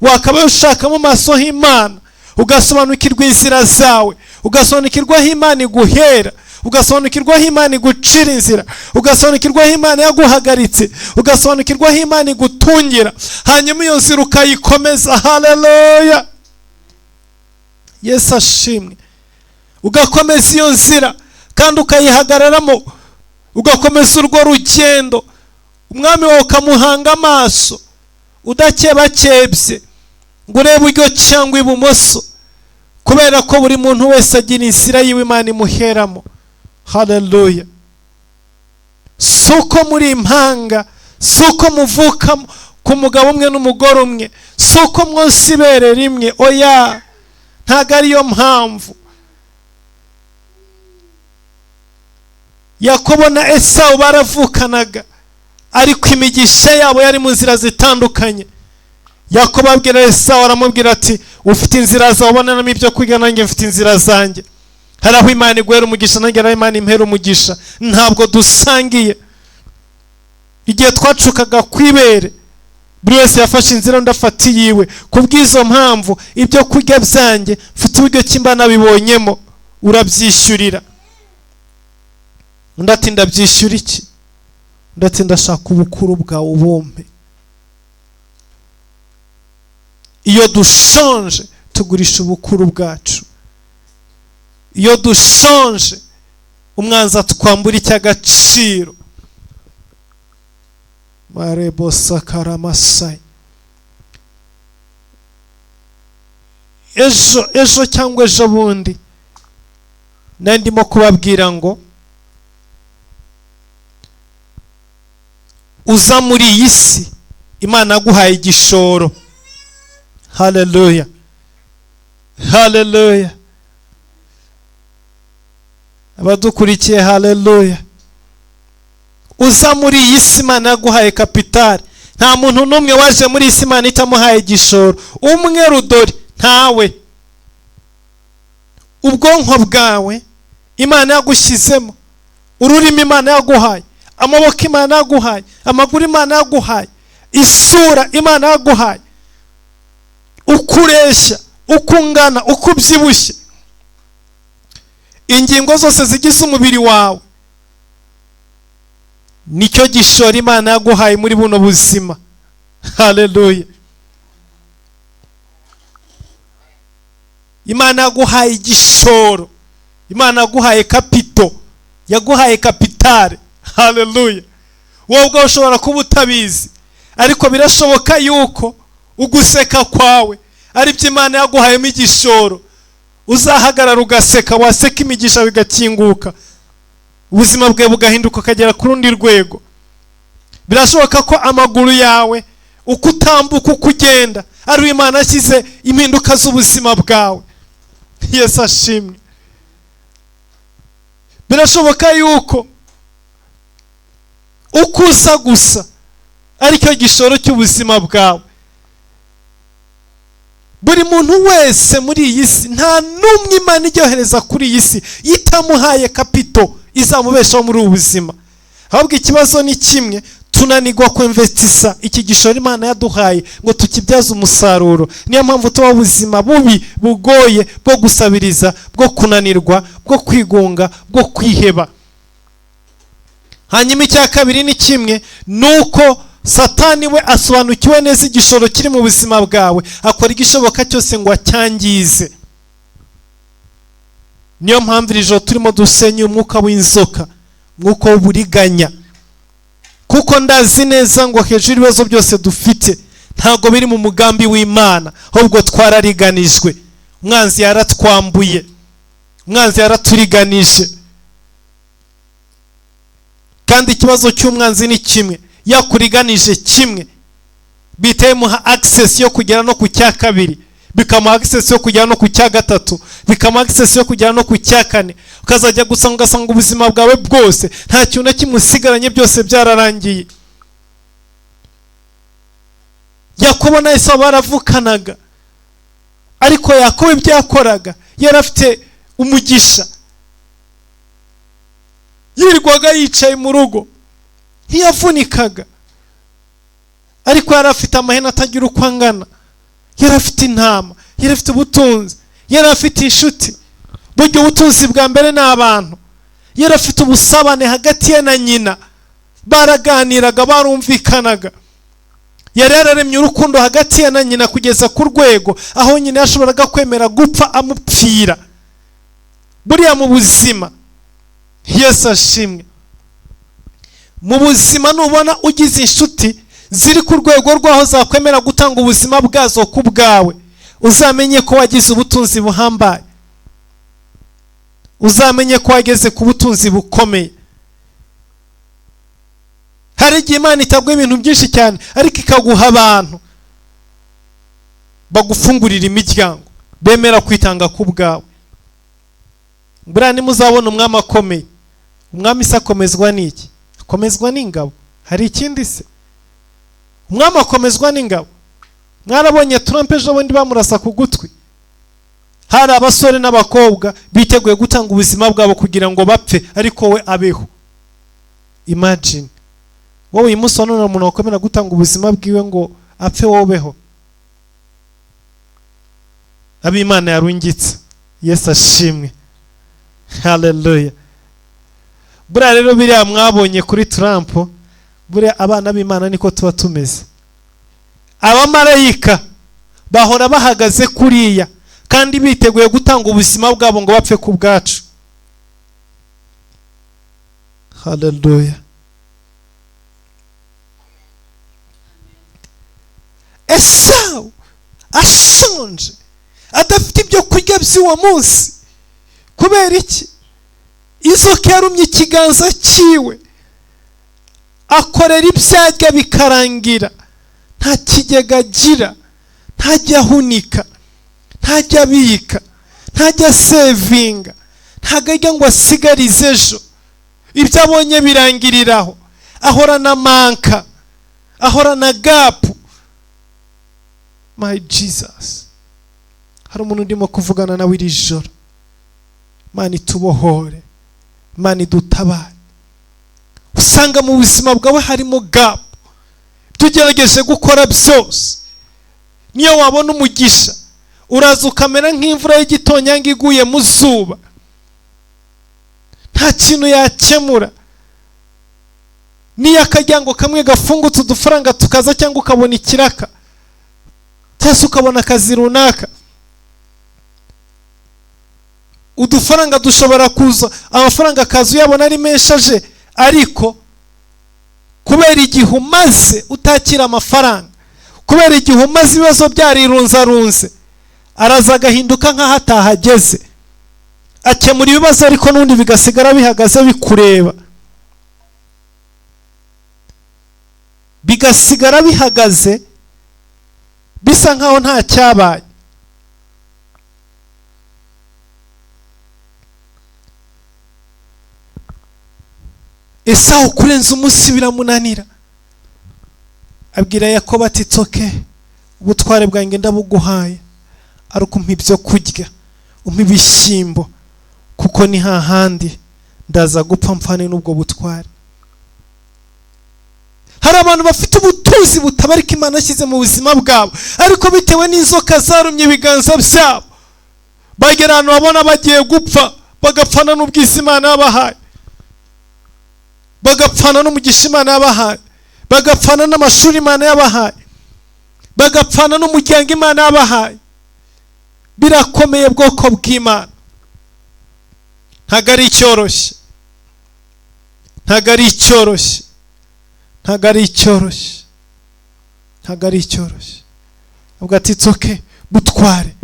wakabaye ushaka mu maso h'Imana, ugasobanukirwa inzira zawe, ugasobanukirwa aho Imana iguhera, ugasobanukirwa aho Imana igucira inzira, ugasobanukirwa aho Imana yaguhagaritse, ugasobanukirwa aho Imana igutungira, hanyuma iyo nzira ukayikomeza. Haleluya, Yesu ashimwe. Ugakomeza iyo nzira kandi ukayihagararamo, ugakomeza urwo rugendo, umwami wawe ukamuhanga amaso udakebakebye ngo urebe iburyo cyangwa ibumoso, kubera ko buri muntu wese agira inzira yiwe Imana imuheramo. Haleluya. Si uko muri impanga, si uko muvuka ku mugabo umwe n'umugore umwe, si uko mwonsa ibere rimwe, oya, ntabwo ariyo mpamvu. Yakobo na Esawu baravukanaga, ariko imigisha yabo yari mu nzira zitandukanye. Yakobo abwira Esawu, aramubwira ati ufite inzira zawe ubonanamo ibyo kwiga, nanjye mfite inzira zanjye. Hari aho Imana iguhera umugisha, nanjye hari aho Imana impera umugisha, ntabwo dusangiye. Igihe twacukaga kwibere buri wese yafashe inzira undi afata iyiwe. Kubw'izo mpamvu ibyo kurya byanjye mfite uburyo kimba nabibonyemo, urabyishyurira. Undi ati ndabyishyura iki? Undi ati ndashaka ubukuru bwawe ubumpe. Iyo dushonje tugurisha ubukuru bwacu, iyo dushonje umwanzi atwambura icy'agaciro. Marebo sakaramasai. Ejo cyangwa ejo bundi ndimo kubabwira ngo uza muri iyi si Imana yaguhaye igishoro. Haleluya, haleluya. Abadukurikiye, haleluya. Uza muri iyi si Imana yaguhaye kapitali. Nta muntu n'umwe waje muri iyi si Imana itamuhaye igishoro. Umwe rudori ntawe. Ubwonko bwawe Imana yagushyizemo, ururimi Imana yaguhaye, amaboko Imana yaguhaye, amaguru Imana yaguhaye, isura Imana yaguhaye, ukureshya, ukungana, ukubyibushye, ingingo zose zigize umubiri wawe, nicyo gishoro Imana yaguhaye muri buno buzima. Haleluya. Imana yaguhaye igishoro, Imana yaguhaye kapito, yaguhaye kapitale. Haleluya. Wowe ubwo ushobora kuba utabizi, ariko birashoboka yuko uguseka kwawe ari byo Imana yaguhayemo igishoro. Uzahagarara ugaseka, waseka imigisha bigakinguka, ubuzima bwawe bugahinduka ukagera ku rundi rwego. Birashoboka ko amaguru yawe uko utambuka, uko ugenda, ari Imana yashyize impinduka z'ubuzima bwawe. Yesu ashimwe. Birashoboka yuko uko usa gusa aricyo gishoro cy'ubuzima bwawe. Buri muntu wese muri iyi si, nta n'umwe Imana ijyohereza kuri iyi si itamuhaye kapito izamubeshaho muri ubu buzima. Ahubwo ikibazo ni kimwe, tunanigwa kwinvestisa iki gishoro Imana yaduhaye ngo tukibyaze umusaruro. Niyo mpamvu tuba ubuzima bubi bugoye bwo gusabiriza, bwo kunanirwa, bwo kwigunga, bwo kwiheba. Hanyuma icya kabiri ni kimwe, nuko Satani we asobanukiwe neza igishoro kiri mu buzima bwawe, akora igishoboka cyose ngo acyangize. Niyo mpamvu iri joro turimo dusenya umwuka w'inzoka, umwuka w'uburiganya, kuko ndazi neza ngo hejuru ibibazo byose dufite ntago biri mu mugambi w'Imana, ahubwo twarariganijwe. Umwanzi yaratwambuye, umwanzi yaraturiganije. Kandi ikibazo cy'umwanzi ni kimwe, yakuriganije kimwe, biteye muha access yo kugera no ku cya kabiri, bikamuha access yo kugera no ku cya gatatu, bikamuha access yo kugera no ku cya kane, ukazajya gusanga ubuzima bwawe bwose nta kintu na kimwe usigaranye, byose byararangiye. Yakobo na Esawu baravukanaga, ariko Yakobo ibyo yakoraga yari afite umugisha. Yirirwaga yicaye mu rugo, ntiyavunikaga, ariko yari afite amahene atagira uko angana, yari afite intama, yari afite ubutunzi, yari afite inshuti. Buryo ubutunzi bwa mbere ni abantu. Yari afite ubusabane hagati ye na nyina, baraganiraga, barumvikanaga. Yari yararemye urukundo hagati ye na nyina kugeza ku rwego aho nyina yashoboraga kwemera gupfa amupfira. Buriya mu buzima, Yesu ashimwe, mu buzima nubona ugize inshuti ziri ku rwego rwaho zakwemera gutanga ubuzima bwazo ku bwawe, uzamenye ko wagize ubutunzi buhambaye, uzamenye ko wageze ku butunzi bukomeye. Hari igihe Imana itaguha ibintu byinshi cyane, ariko ikaguha abantu bagufungurira imiryango, bemera kwitanga ku bwawe. Buriya nimuzabona umwami akomeye, umwami se akomezwa n'iki? Akomezwa n'ingabo. Hari ikindi se? Umwami akomezwa n'ingabo. Mwarabonye Trump ejo bundi bamurasa ku gutwi. Hari abasore n'abakobwa biteguye gutanga ubuzima bwabo kugira ngo bapfe, ariko we abeho. Imagine wowe uyu munsi none umuntu wakomera gutanga ubuzima bwiwe ngo apfe woweho. Ab'Imana yarungitse. Yesu ashimwe. Hallelujah. Buriya rero biriya mwabonye kuri Trump, buriya abana b'Imana niko tuba tumeze. Abamarayika bahora bahagaze kuriya kandi biteguye gutanga ubuzima bwabo ngo bapfe ku bwacu. Hallelujah. Esawu ashonje, adafite ibyo kurya by'uwo munsi. Kubera iki? Inzoka yarumye ikiganza cyiwe, akorera ibyarya bikarangira. Nta kigega agira, ntajya ahunika, ntajya abika, ntajya sevinga, ntajya ajya ngo asigarize ejo. Ibyo abonye birangiriraho. Ahorana manka, ahorana gapu. My Jesus. Hari umuntu ndimo kuvugana nawe iri joro. Imana itubohore, Imana idutabare. Usanga mu buzima bwawe harimo gap, tugerageje gukora byose. Niyo wabona umugisha, uraza ukamera nk'imvura y'igitonyanga iguye mu zuba, nta kintu yakemura. Niyo akajyango kamwe gafungutse udufaranga tukaza, cyangwa ukabona ikiraka, cyangwa ukabona akazi runaka, udufaranga dushobora kuza, amafaranga akazi uyabona ari menshi aje, ariko kubera igihe umaze utakira amafaranga, kubera igihe umaze ibibazo byarirunzarunze, araza agahinduka nk'aho atahageze, akemura ibibazo ariko n'undi bigasigara bihagaze bikureba, bigasigara bihagaze bisa nk'aho nta cyabaye. Esawu kurenza umunsi biramunanira, abwira Yakobo ati tsoke ubutware bwanjye ndabuguhaye ariko umpa ibyo kurya umpa ibishyimbo kuko ni hahandi ndaza gupfa mpfane n'ubwo butware. Hari abantu bafite ubutuzi butabarika Imana ashyize mu buzima bwabo, ariko bitewe n'inzoka zarumye ibiganza byabo bagera ahantu babona bagiye gupfa, bagapfana n'ubwiza Imana yabahaye, bagapfana n'umugisha Imana yabahaye, bagapfana n'amashuri Imana yabahaye, bagapfana n'umuryango Imana yabahaye. Birakomeye bwoko bw'Imana, ntago ari icyoroshye, ntago ari icyoroshye, ntago ari icyoroshye, ntago ari icyoroshye. Ubwo ati tsoke butware,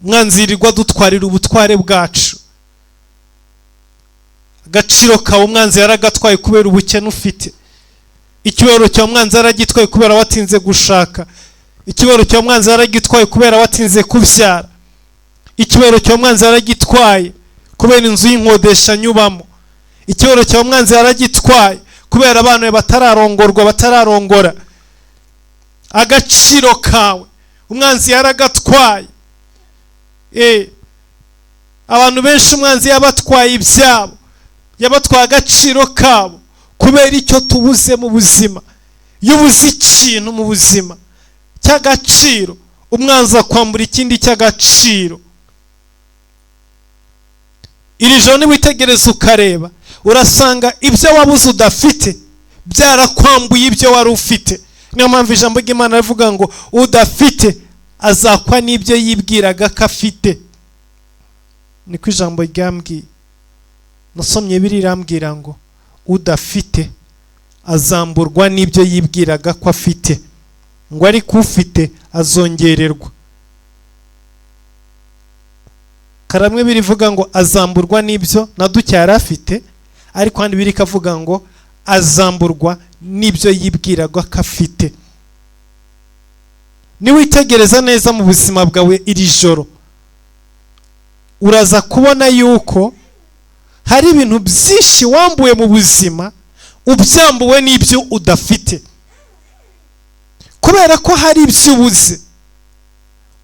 umwanzi yirirwa dutwarira ubutware bwacu. Agaciro kawe umwanzi yaragatwaye kubera ubukene ufite, icyubahiro cya umwanzi yaragitwaye kubera watinze gushaka, icyubahiro cya umwanzi yaragitwaye kubera watinze kubyara, icyubahiro cya umwanzi yaragitwaye kubera inzu y'inkodesha nyubamo, icyubahiro cya umwanzi yaragitwaye kubera abantu batararongorwa batararongora. Agaciro kawe umwanzi yaragatwaye. Abantu benshi umwanzi yabatwaye ibyabo, yabatwaye agaciro kabo kubera icyo tubuze mu buzima. Iyo ubuze ikintu mu buzima cy'agaciro, umwanzi akwambura ikindi cy'agaciro. Iri joro niwitegereza ukareba, urasanga ibyo wabuze udafite byarakwambuye ibyo wari ufite. Niyo mpamvu ijambo ry'Imana rivuga ngo udafite azakwa n'ibyo yibwiraga ko afite. Niko ijambo ryambwiye. Nasomye birambwira ngo udafite azamburwa n'ibyo yibwiraga ko afite, ngo ariko ufite azongererwa. Karamwe birivuga ngo azamburwa n'ibyo na duke yari afite, ariko handi biri kavuga ngo azamburwa n'ibyo yibwiraga ko afite. Niwitegereza neza mu buzima bwawe iri joro, uraza kubona yuko hari ibintu byinshi wambuwe mu buzima, ubyambuwe n'ibyo udafite. Kubera ko hari ibyo ubuze,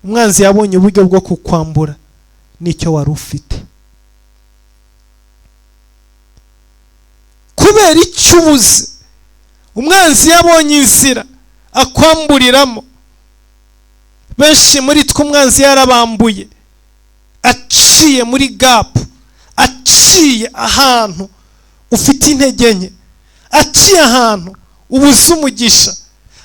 umwanzi yabonye uburyo bwo kukwambura n'icyo wari ufite. Kubera icyo ubuze, umwanzi yabonye inzira akwamburiramo. Benshi muri twe umwanzi yarabambuye, aciye muri gap, aciye ahantu ufite intege nke, aciye ahantu ubuze umugisha,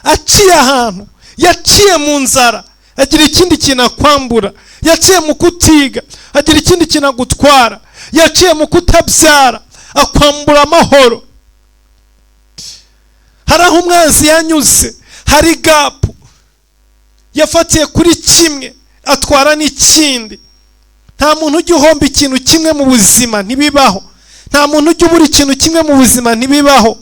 aciye ahantu yaciye mu nzara agira ikindi kintu akwambura, yaciye mu kutiga agira ikindi kintu agutwara, yaciye mu kutabyara akwambura amahoro. Hari aho umwanzi yanyuze, hari gap yafatiye kuri kimwe atwara n'ikindi. Nta muntu ujya uhomba ikintu kimwe mu buzima, ntibibaho. Nta muntu ujya ubura ikintu kimwe mu buzima, ntibibaho.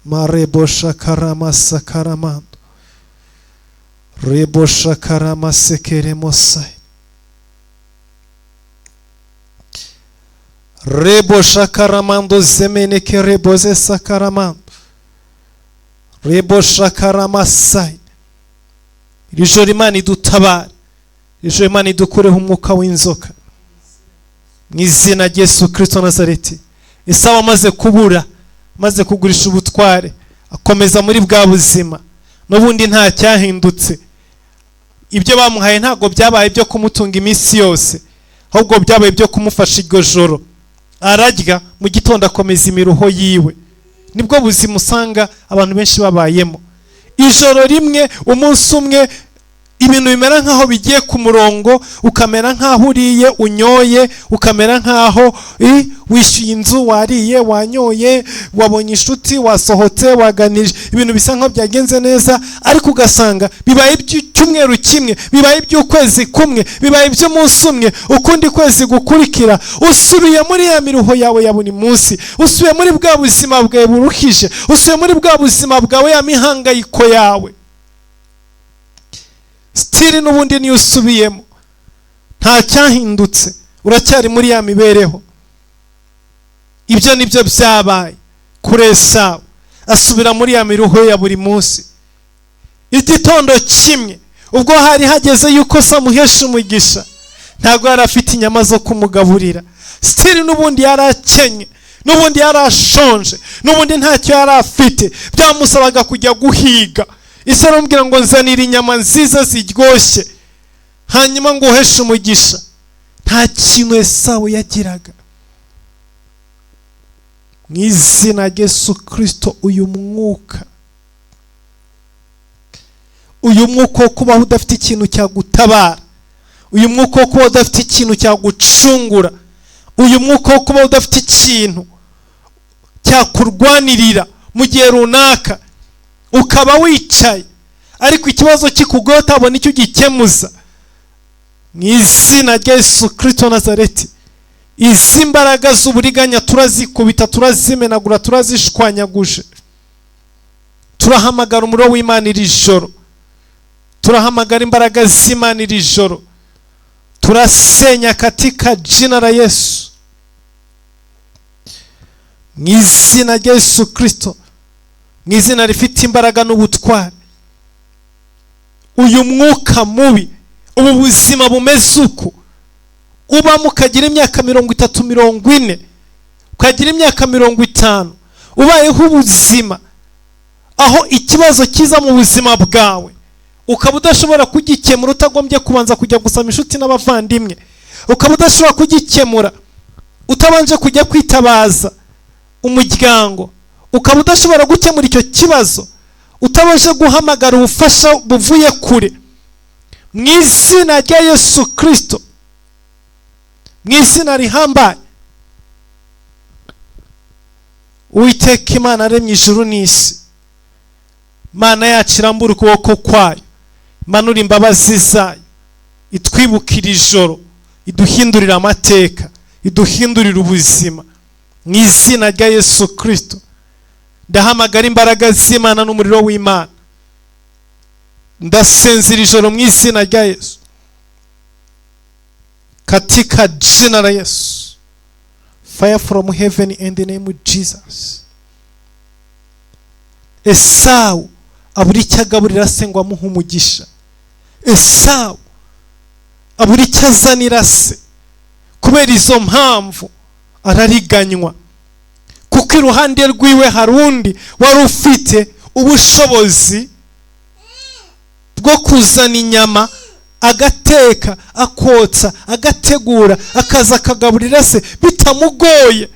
Marebosha karama sakaramando, rebosha karama sekeremosai, rebosha karamando zemeneke reboze sakaramando, rebosha karamasai. Iri joro Imana idutabare, iri joro Imana idukureho umwuka w'inzoka mu izina rya Yesu Kristo Nazareti. Esawu amaze kubura, maze kugurisha ubutware, akomeza muri bwa buzima, n'ubundi nta cyahindutse. Ibyo bamuhaye ntago byabaye byo kumutunga iminsi yose, ahubwo byabaye byo kumufasha iryo joro. Ararya mu gitondo akomeza imiruho yiwe. Nibwo buzima usanga abantu benshi babayemo. Ijoro rimwe, umunsi umwe, ibintu bimera nkaho bigiye ku murongo, ukamera nkaho uriye unyoye, ukamera nkaho wishyuye inzu, wariye wanyoye, wabonye inshuti, wasohotse, waganije, ibintu bisa nkaho byagenze neza, ariko ugasanga bibaye iby'icyumweru kimwe, bibaye iby'ukwezi kumwe, bibaye iby'umunsi umwe, ukundi kwezi gukurikira usubiye muri ya miruho yawe ya buri munsi, usubiye muri bwa buzima bwawe buruhije, usubiye muri bwa buzima bwawe ya mihangayiko yawe. Stili n'ubundi niyo usubiyemo, nta cyahindutse, uracyari muri ya mibereho. ibyo nibyo byabaye kuri Esawu. Asubira muri ya miruho ya buri munsi. Igitondo kimwe ubwo hari hageze yuko samuhesha umugisha, ntabwo yari afite inyama zo kumugaburira. Still n'ubundi yarakenye, n'ubundi yarashonje, n'ubundi ntacyo yari afite. Byamusabaga kujya guhiga. Ise aramubwira ngo nzanira inyama nziza ziryoshye, hanyuma ngo uheshe umugisha. Nta kintu Esawu yagiraga. Mu izina rya Yesu Kristo, uyu mwuka wo kubaho udafite ikintu cyagutabara, uyu mwuka wo kubaho udafite ikintu cyagucungura, uyu mwuka wo kubaho udafite ikintu cyakurwanirira mu gihe runaka, ukaba wicaye ariko ikibazo kikugoye utabona icyo gikemuza, mu izina rya Yesu Kristo Nazareti, izi mbaraga z'uburiganya turazikubita, turazimenagura, turazishwanyaguje. Turahamagara umuriro w'Imana iri joro, turahamagara imbaraga z'Imana iri joro, turasenya katika jina la Yesu, mu izina rya Yesu Kristo, mu izina rifite imbaraga n'ubutware. Uyu mwuka mubi, ubu buzima bumeze uko, uba mukagira imyaka 30, 40, ukagira imyaka 50, ubayeho ubuzima aho ikibazo kiza mu buzima bwawe ukaba udashobora kugikemura utagombye kubanza kujya gusama inshuti n'abavandimwe, ukaba udashobora kugikemura utabanje kujya kwitabaza umuryango, ukaba udashobora gukemura icyo kibazo utabanje guhamagara ubufasha buvuye kure. Mu izina rya Yesu Kristo, mu izina rihambaye, Uwiteka Imana aremye ijuru n'isi, Mana yacu irambura ukuboko kwayo, manura imbabazi zayo, itwibukira ijoro, iduhindurira amateka, iduhindurira ubuzima. Mu izina rya Yesu Kristo, ndahamagara imbaraga z'Imana n'umuriro w'Imana, ndasenzera ijoro mu izina rya Yesu, katika jina la Yesu. Fire from heaven in the name of Jesus. Esawu abura icyo agaburira se ngo amuhe umugisha. Esawu abura icyo azanira se, kubera izo mpamvu arariganywa, kuko iruhande rwiwe hari undi wari ufite ubushobozi bwo kuzana inyama, agateka, akotsa, agategura, akaza akagaburira se bitamugoye,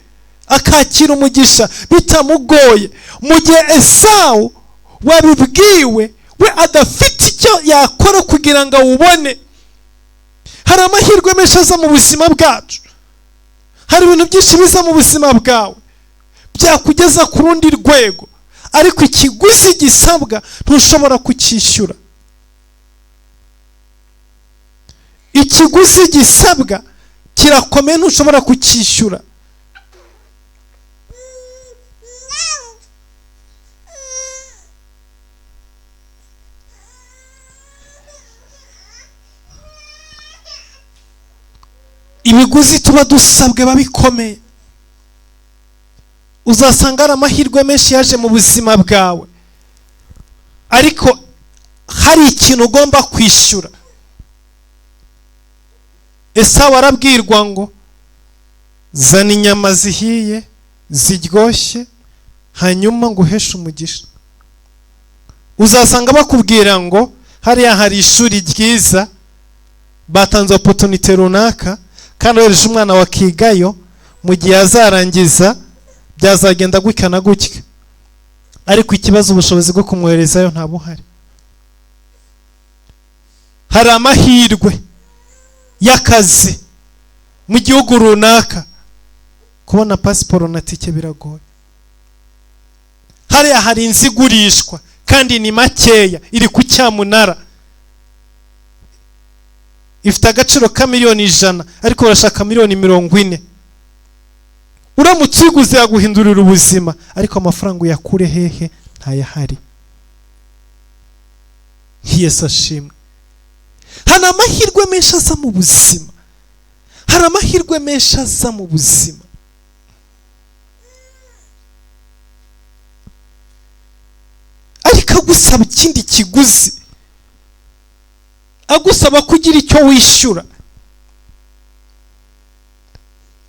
akakira umugisha bitamugoye. Mu gihe Esawu wabibwiwe we adafite icyo yakora kugira ngo awubone. Hari amahirwe menshi aza mu buzima bwacu, hari ibintu byinshi biza mu buzima bwawe byakugeza ku rundi rwego, ariko ikiguzi gisabwa ntushobora kucyishyura. Ikiguzi gisabwa kirakomeye, ntushobora kucyishyura. Ibiguzi tuba dusabwe babikomeye. Uzasanga ari amahirwe menshi yaje mu buzima bwawe, ariko hari ikintu ugomba kwishyura. Esawu arabwirwa ngo zana inyama zihiye ziryoshye, hanyuma ngo uheshe umugisha. Uzasanga bakubwira ngo hariya hari ishuri ryiza, batanze opportunity runaka, kandi wereje umwana wakigayo, mu gihe azarangiza byazagenda gutya na gutya, ariko ikibazo ubushobozi bwo kumwoherezayo nta buhari. Hari amahirwe y'akazi mu gihugu runaka, kubona pasiporo na tike biragoye. Hariya hari inzu igurishwa kandi ni makeya, iri ku Cyamunara, ifite agaciro ka $1,000,000, ariko barashaka $40,000,000. Uramutse uyiguze yaguhindurira ubuzima, ariko amafaranga uyakure hehe? Ntayahari. Yesu ashimwe. Hari amahirwe menshi aza mu buzima, hari amahirwe menshi aza mu buzima. agusaba ikindi kiguzi, agusaba kugira icyo wishyura,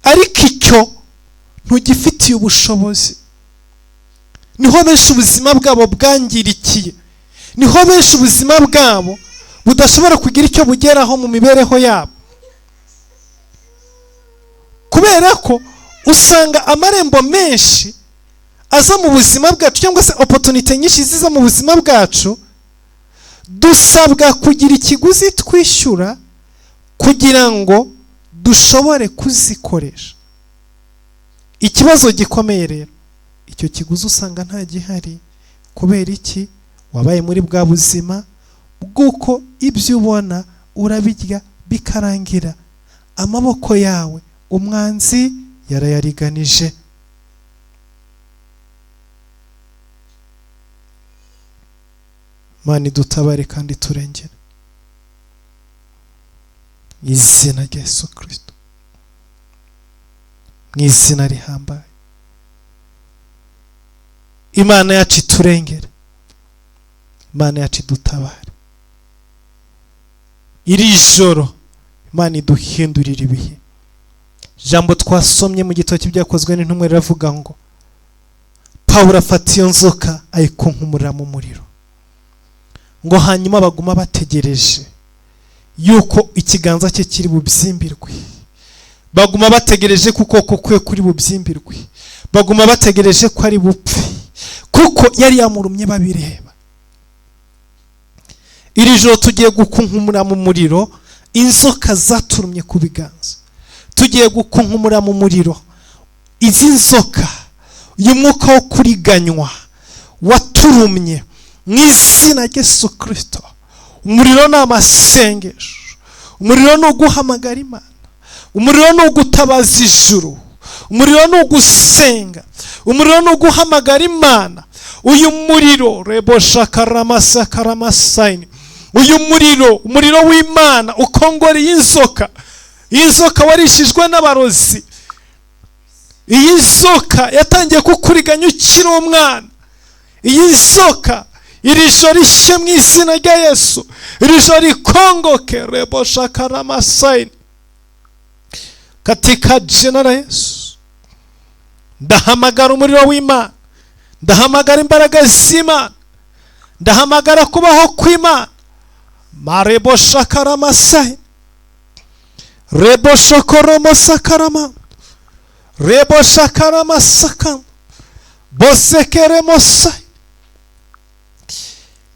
ariko icyo ntugifitiye ubushobozi. Niho benshi ubuzima bwabo bwangirikiye, niho benshi ubuzima bwabo budashobora kugira icyo bugeraho mu mibereho yabo, kubera ko usanga amarembo menshi aza mu buzima bwacu, cyangwa se opportunity nyinshi ziza mu buzima bwacu, dusabwa kugira ikiguzi twishyura kugira ngo dushobore kuzikoresha. Ikibazo gikomeye rero, icyo kiguzi usanga nta gihari. Kubera iki? Wabaye muri bwa buzima bw'uko ibyo ubona urabirya bikarangira, amaboko yawe umwanzi yarayariganije. Mani dutabare kandi turengere mu izina rya Yesu Kristo, mu izina rihambaye. Imana yacu iturengere, Imana yacu idutabare. Iri joro Imana iduhindurira ibihe. Jambo twasomye mu gitabo cy'ibyakozwe n'intumwa riravuga ngo Pawulo afata iyo nzoka ayikunkumurira mu muriro, ngo hanyuma baguma bategereje yuko ikiganza cye kiri bubyimbirwe, baguma bategereje kuko kwe kuri bubyimbirwe, baguma bategereje ko ari bupfe, kuko yari yamurumye babireba. Iri joro tugiye gukunkumura mu muriro inzoka zaturumye ku biganza, tugiye gukunkumura mu muriro izi nzoka y'umwuka wo kuriganywa waturumye mu izina rya Yesu Kristo. Umuriro ni amasengesho, umuriro ni uguhamagara Imana, umuriro ni ugutabaza ijuru, umuriro ni ugusenga, umuriro ni uguhamagara Imana. Uyu muriro reboshakaramasakaramasayini, uyu umuriro w'Imana ukongoreye inzoka. Iyi nzoka warishijwe n'abarozi, iyi nzoka yatangiye kukuriganya ukiri umwana. Iyi nzoka iri joro rishe mu izina rya Yesu, iri joro rikongoke reboshakaramasayini katika jina la Yesu. Ndahamagara umuriro w'Imana, ndahamagara imbaraga z'Imana, ndahamagara kubaho kw'Imana. Mareboshakaramasayini reboshokoromosakarama reboshakaramasakam bosekeremosa.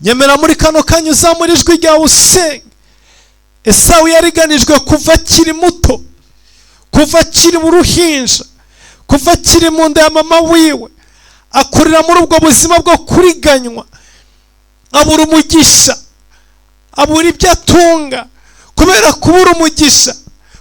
Nyemera muri kano kanya uzamura ijwi ryawe usenge. Esawu yariganijwe kuva akiri muto, kuva akiri mu ruhinja, kuva akiri mu nda ya mama wiwe, akurira muri ubwo buzima bwo kuriganywa, abura umugisha, abura ibyo atunga. Kubera kubura umugisha,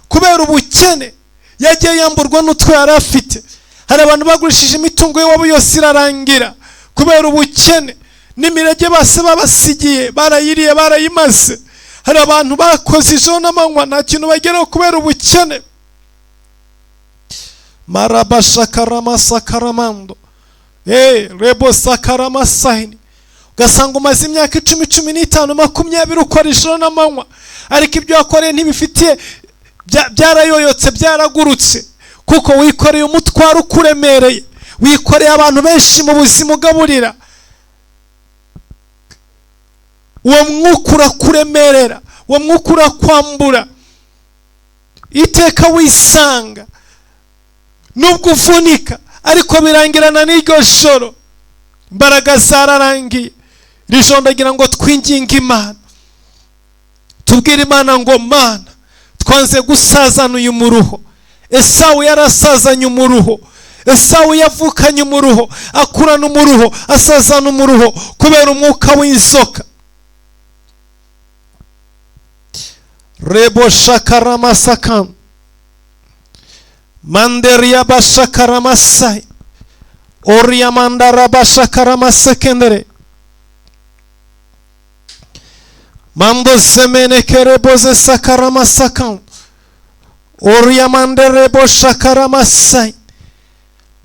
kubera ubukene, yagiye yamburwa n'utwo yari afite. Hari abantu bagurishije imitungo yabo yose irarangira kubera ubukene, n'imirage base babasigiye barayiriye barayimaze. Hari abantu bakoze ijoro n'amanywa nta kintu bageraho kubera ubukene. Marabashakaramasakaramando rebosakaramasahini. Ugasanga umaze imyaka 10, 15, 20 ukora ijoro n'amanywa, ariko ibyo wakoreye ntibifitiye, byarayoyotse, byaragurutse, kuko wikoreye umutwaro ukuremereye, wikoreye abantu benshi mu buzima ugaburira. Uwo mwuka urakuremerera, uwo mwuka urakwambura. Iteka wisanga nubwo uvunika, ariko birangirana n'iryo joro imbaraga zararangiye. Rijoro ndagira ngo twinginge Imana, tubwire Imana ngo Mana, twanze gusazana uyu muruho. Esawu yarasazanye umuruho, Esawu yavukanye umuruho, akurana umuruho, asazana umuruho kubera umwuka w'inzoka. Reboshakaramasakam manderia bashakaramasai oriamandara bashakaramasakendere mando zemene kereboze sakaramasakam oriamandere boshakaramasai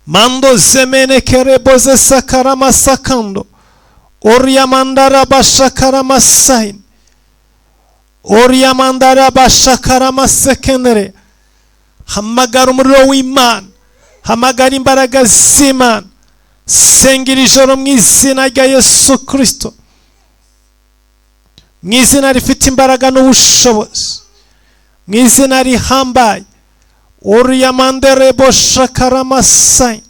mando zemene kereboze sakaramasakando Oriamandara bashakara masain. Oriamandara bashakara masekendere. Hamagara umuriro w'Imana. Hamagara imbaraga z'Imana. Sengera ijoro mu izina rya Yesu Kristo. Mu izina rifite imbaraga n'ubushobozi. Mu izina rihambaye. Oriamandere boshakara masain.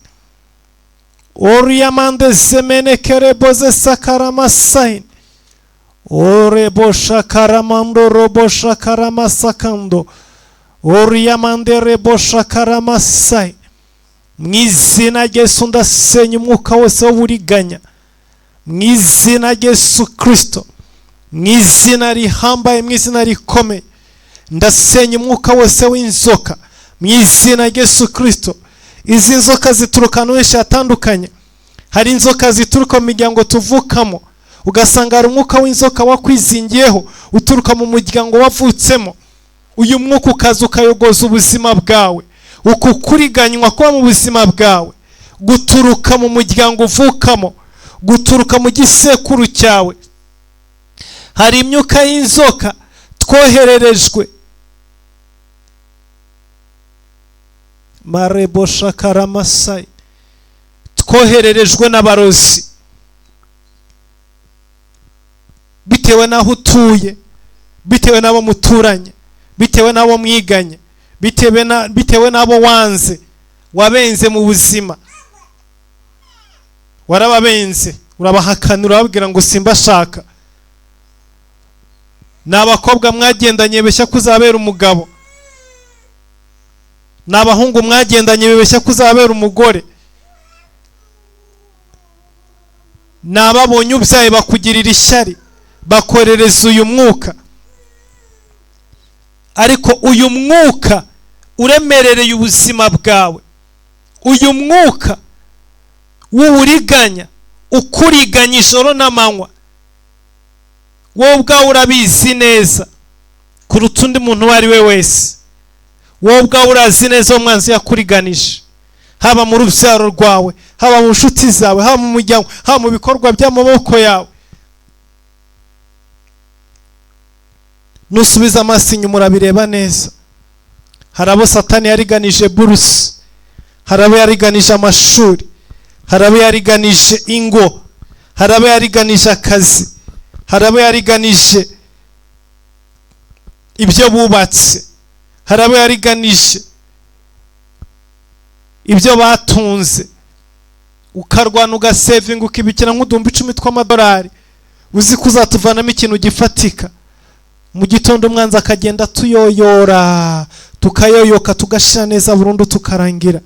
Oriamande zemenekere boze sakara masain. Ore boshakara mando roboshakara masakando. Oriamande reboshakara masain. Mu izina rya Yesu ndasenya umwuka wose w'uburiganya. Mu izina rya Yesu Kristo. Mu izina rihambaye, mu izina rikomeye, ndasenya umwuka wose w'inzoka. Mu izina rya Yesu Kristo. Izi nzoka zituruka ahantu henshi hatandukanye. Hari inzoka zituruka mu miryango tuvukamo, ugasanga hari umwuka w'inzoka wakwizingiyeho uturuka mu muryango wavutsemo. Uyu mwuka ukaza ukayogoza ubuzima bwawe. Uku kuriganywa kuba mu buzima bwawe guturuka mu muryango uvukamo, guturuka mu gisekuru cyawe. Hari imyuka y'inzoka twohererejwe. Mareboshakara masai. Twohererejwe n'abarozi. Bitewe n'aho utuye, bitewe n'abo muturanye, bitewe n'abo mwiganye, bitewe n'abo wanze, wabenze mu buzima. Warababenze, urabahakanira, urababwira ngo simbashaka. N'abakobwa mwagendanye beshya kuzabera umugabo, n'abahungu mwagendanye beshya kuzabera umugore, n'ababonye ubyaye bakugirira ishyari, bakorereza uyu mwuka. Ariko uyu mwuka uremerereye ubuzima bwawe, uyu mwuka w'uburiganya ukuriganya ijoro n'amanywa, wowe ubwawe urabizi neza kuruta undi muntu uwo ari we wese. Wowe ubwawe urazi neza umwanzi yakuriganije, haba mu rubyaro rwawe, haba mu nshuti zawe, haba mu muryango, haba mu bikorwa by'amaboko yawe. Nusubiza amaso inyuma urabireba neza. Hari abo Satani yariganije buruse, hari abo yariganije amashuri, hari abo yariganije ingo, hari abo yariganije akazi, hari abo yariganije ibyo bubatse, hari abo yariganije ibyo batunze. Ukarwana ugasevinga ukibikira nk'udumbi 10 tw'amadolari, uzi kuzatuvanamo ikintu gifatika. Mu gitondo umwanzi akagenda tuyoyora, tukayoyoka, tugashira neza burundu, tukarangira.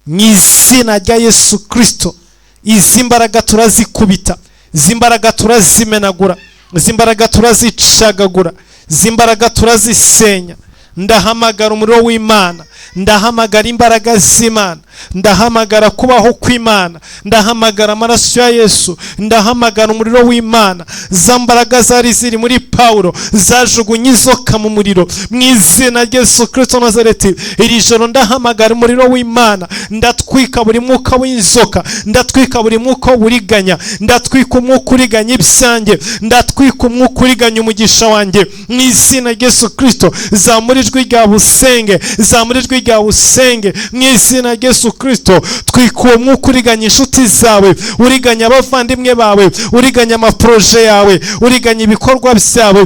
Mu izina rya Yesu Kristo, izi mbaraga turazikubita, izi mbaraga turazimenagura, izi mbaraga turazicagagura, izi mbaraga turazisenya. Ndahamagara umuriro w'Imana, ndahamagara imbaraga z'Imana, ndahamagara kubaho kw'Imana, ndahamagara amaraso ya Yesu, ndahamagara umuriro w'Imana. Za mbaraga zari ziri muri Paulo zajugunye inzoka mu muriro. Mu izina rya Yesu Kristo Nazareti, iri joro ndahamagara umuriro w'Imana, ndatwika buri mwuka w'inzoka, ndatwika buri mwuka w'uburiganya, ndatwika umwuka uriganya ibyanjye, ndatwika umwuka uriganya umugisha wanjye. Mu izina rya Yesu Kristo, zamura ijwi ryawe usenge, zamura ijwi ryawe usenge. Mu izina rya Yesu Kristo, twika uwo mwuka uriganya inshuti zawe, uriganya abavandimwe bawe, uriganya amaproje yawe, uriganya ibikorwa byawe.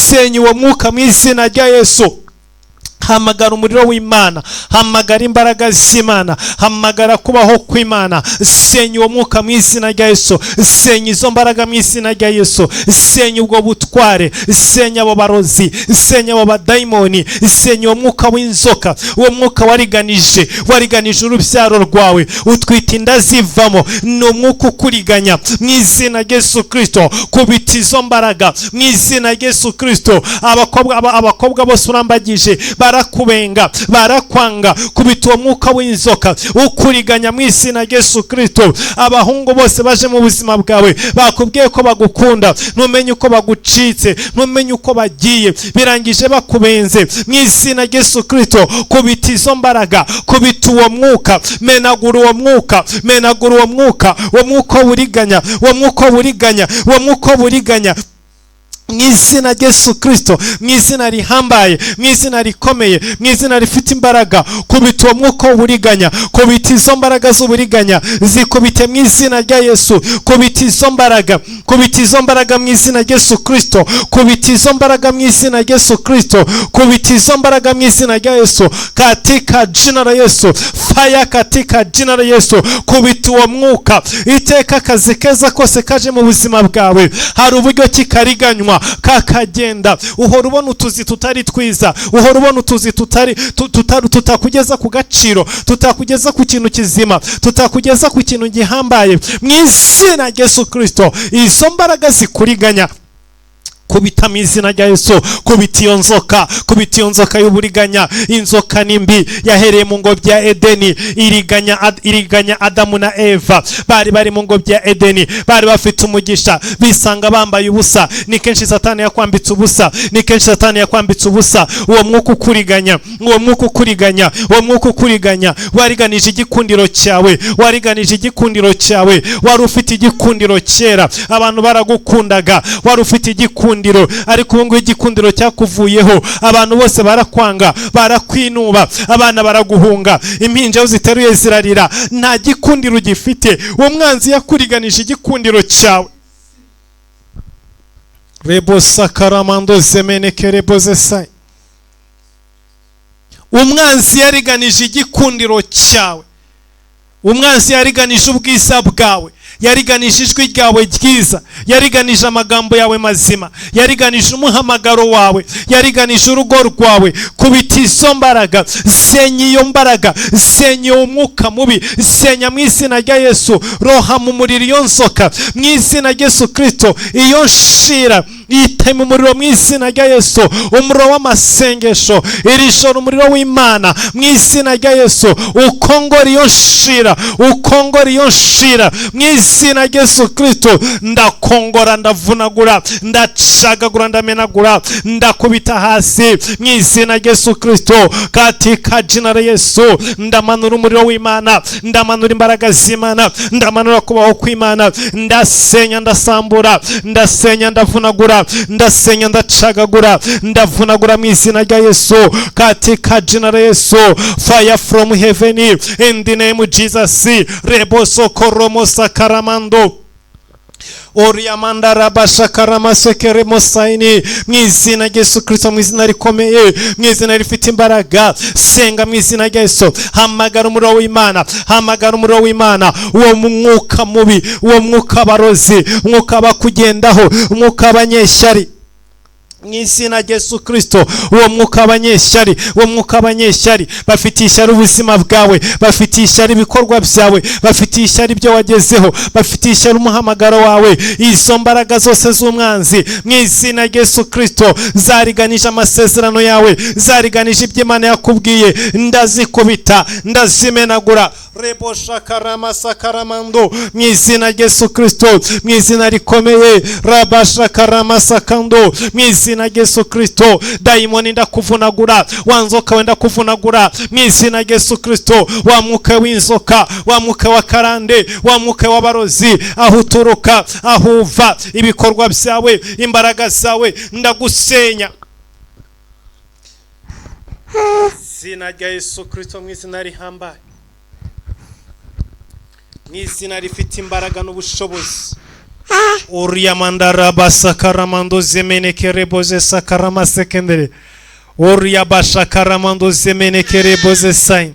Senya uwo mwuka mu izina rya Yesu. Hamagara umuriro w'Imana, hamagara imbaraga z'Imana, hamagara kubaho kw'Imana. Senya uwo mwuka mu izina rya Yesu, senya izo mbaraga mu izina rya Yesu, senya ubwo butware, senya abo barozi, senya abo badayimoni, senya uwo mwuka w'inzoka, uwo mwuka wariganije urubyaro rwawe, utwita inda zivamo. Ni umwuka ukuriganya mu izina rya Yesu Kristo. Kubita izo mbaraga mu izina rya Yesu Kristo. Abakobwa bose urambagije barakubenga, barakwanga, kubita uwo mwuka w'inzoka ukuriganya mu izina rya Yesu Kristo. Abahungu bose baje mu buzima bwawe bakubwiye ko bagukunda, ntumenye uko bagucitse, ntumenye uko bagiye, birangije bakubenze, mu izina rya Yesu Kristo kubita izo mbaraga, kubita uwo mwuka, menagura uwo mwuka, menagura uwo mwuka, uwo mwuka buriganya, uwo mwuka buriganya, uwo mwuka buriganya mu izina rya Yesu Kristo, mu izina rihambaye, mu izina rikomeye, mu izina rifite imbaraga. Kubita uwo mwuka w'uburiganya, kubita izo mbaraga z'uburiganya, zikubite mu izina rya Yesu. Kubita izo mbaraga, kubita izo mbaraga mu izina rya Yesu Kristo, kubita izo mbaraga mu izina rya Yesu Kristo, kubita izo mbaraga mu izina rya Yesu, katika jina la Yesu. Fire katika jina la Yesu. Kubita uwo mwuka, iteka akazi keza kose kaje mu buzima bwawe, hari uburyo kikariganywa kakagenda. Uhora ubona utuzi tutari twiza, uhora ubona utuzi tutakugeza ku gaciro, tutakugeza ku kintu kizima, tutakugeza ku kintu gihambaye. Mu izina rya Yesu Kristo, izo mbaraga zikuriganya, kubita mu izina rya Yesu. Kubita iyo nzoka, kubita iyo nzoka y'uburiganya. Inzoka nimbi yahereye mu ngobyi ya Edeni, iriganya Adamu na Eva. Bari mu ngobyi ya Edeni, bari bafite umugisha, bisanga bambaye ubusa. Ni kenshi Satani yakwambitse ubusa, ni kenshi Satani yakwambitse ubusa. Uwo mwuka ukuriganya, uwo mwuka ukuriganya, uwo mwuka ukuriganya, wariganije igikundiro cyawe, wariganije igikundiro cyawe. Wari ufite igikundiro kera, abantu baragukundaga, wari ufite igikundiro, ariko ubu ngubu igikundiro cyakuvuyeho. Abantu bose barakwanga, barakwinuba, abana baraguhunga, impinja aho ziteruye zirarira, nta gikundiro ugifite. Umwanzi yakuriganije igikundiro cyawe. Rebo sakaramando zemeneke rebo zesai. Umwanzi yariganije igikundiro cyawe, umwanzi yariganije ubwiza bwawe, yariganije ijwi ryawe ryiza, yariganije amagambo yawe mazima, yariganije umuhamagaro wawe, yariganije urugo rwawe. Kubita izo mbaraga, senya iyo mbaraga, senya uwo mwuka mubi, senya mu izina rya Yesu. Roha mu muriro iyo nzoka mu izina rya Yesu Kristo. Iyo nshira itema umuriro mu izina rya Yesu, umuriro w'amasengesho. Iri joro umuriro w'Imana mu izina rya Yesu, ukongora iyo nshira, ukongora iyo nshira mu izina rya Yesu Kristo. Ndakongora, ndavunagura, ndacagagura, ndamenagura, ndakubita hasi mu izina rya Yesu Kristo, katika jina la Yesu. Ndamanura umuriro w'Imana, ndamanura imbaraga z'Imana, ndamanura kubaho kw'Imana. Ndasenya, ndasambura, ndasenya, ndavunagura, ndasenya, ndacagagura, ndavunagura mu izina rya Yesu, katika jina la Yesu. Fire from heaven in the name of Jesus. Reboso koromo sakaramando Oriamanda rabasha karamasekere mosaini. Mu izina rya Yesu Kristo, mu izina rikomeye, mu izina rifite imbaraga. Senga mu izina rya Yesu. Hamagara umuriro w'Imana, hamagara umuriro w'Imana. Uwo mwuka mubi, uwo mwuka barozi, umwuka bakugendaho, umwuka abanyeshyari, mu izina rya Yesu Kristo. Uwo mwuka abanyeshyari, uwo mwuka abanyeshyari, bafitiye ishyari ubuzima bwawe, bafitiye ishyari ibikorwa byawe, bafitiye ishyari ibyo wagezeho, bafitiye ishyari umuhamagaro wawe. Izo mbaraga zose z'umwanzi mu izina rya Yesu Kristo, zariganije amasezerano yawe, zariganije ibyo Imana yakubwiye, ndazikubita, ndazimenagura. Rebo shakarama sakaramando mu izina rya Yesu Kristo, mu izina rikomeye. Rabasha karama sakando mu izina rya Yesu Kristo. Daimoni ndakuvunagura, wanzoka wenda kuvunagura mu izina rya Yesu Kristo. Wa mwuka w'inzoka, wa mwuka wa karande, wa mwuka w'abarozi, aho uturuka, aho uva, ibikorwa byawe, imbaraga zawe, ndagusenya izina rya Yesu Kristo, mu izina rihambaye, mu izina rifite imbaraga n'ubushobozi. Oriamanda rabasa karamando zemeneke reboze sakarama sekendere. Oriabasha karamando zemeneke reboze sain.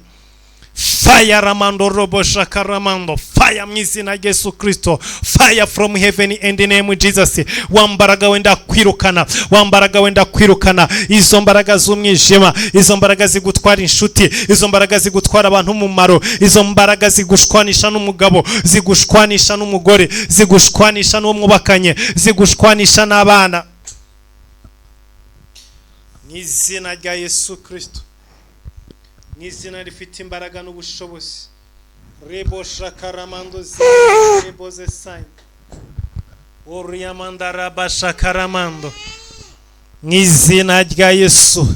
Fire ramando robo shakaramando. Fire mu izina rya Yesu Kristo. Fire from heaven in the name of Jesus. Wambaraga wenda kwirukana, wambaraga wenda kwirukana izo mbaraga z'umwijima, izo mbaraga zigutwara inshuti, izo mbaraga zigutwara abantu mu maro, izo mbaraga zigushwanisha n'umugabo, zigushwanisha n'umugore, zigushwanisha n'umwubakanye, zigushwanisha n'abana. Mu izina rya Yesu Kristo. mu izina rifite imbaraga n'ubushobozi. Rebo shakaramando rebo zesai oriyamanda raba shakaramando mu izina rya Yesu,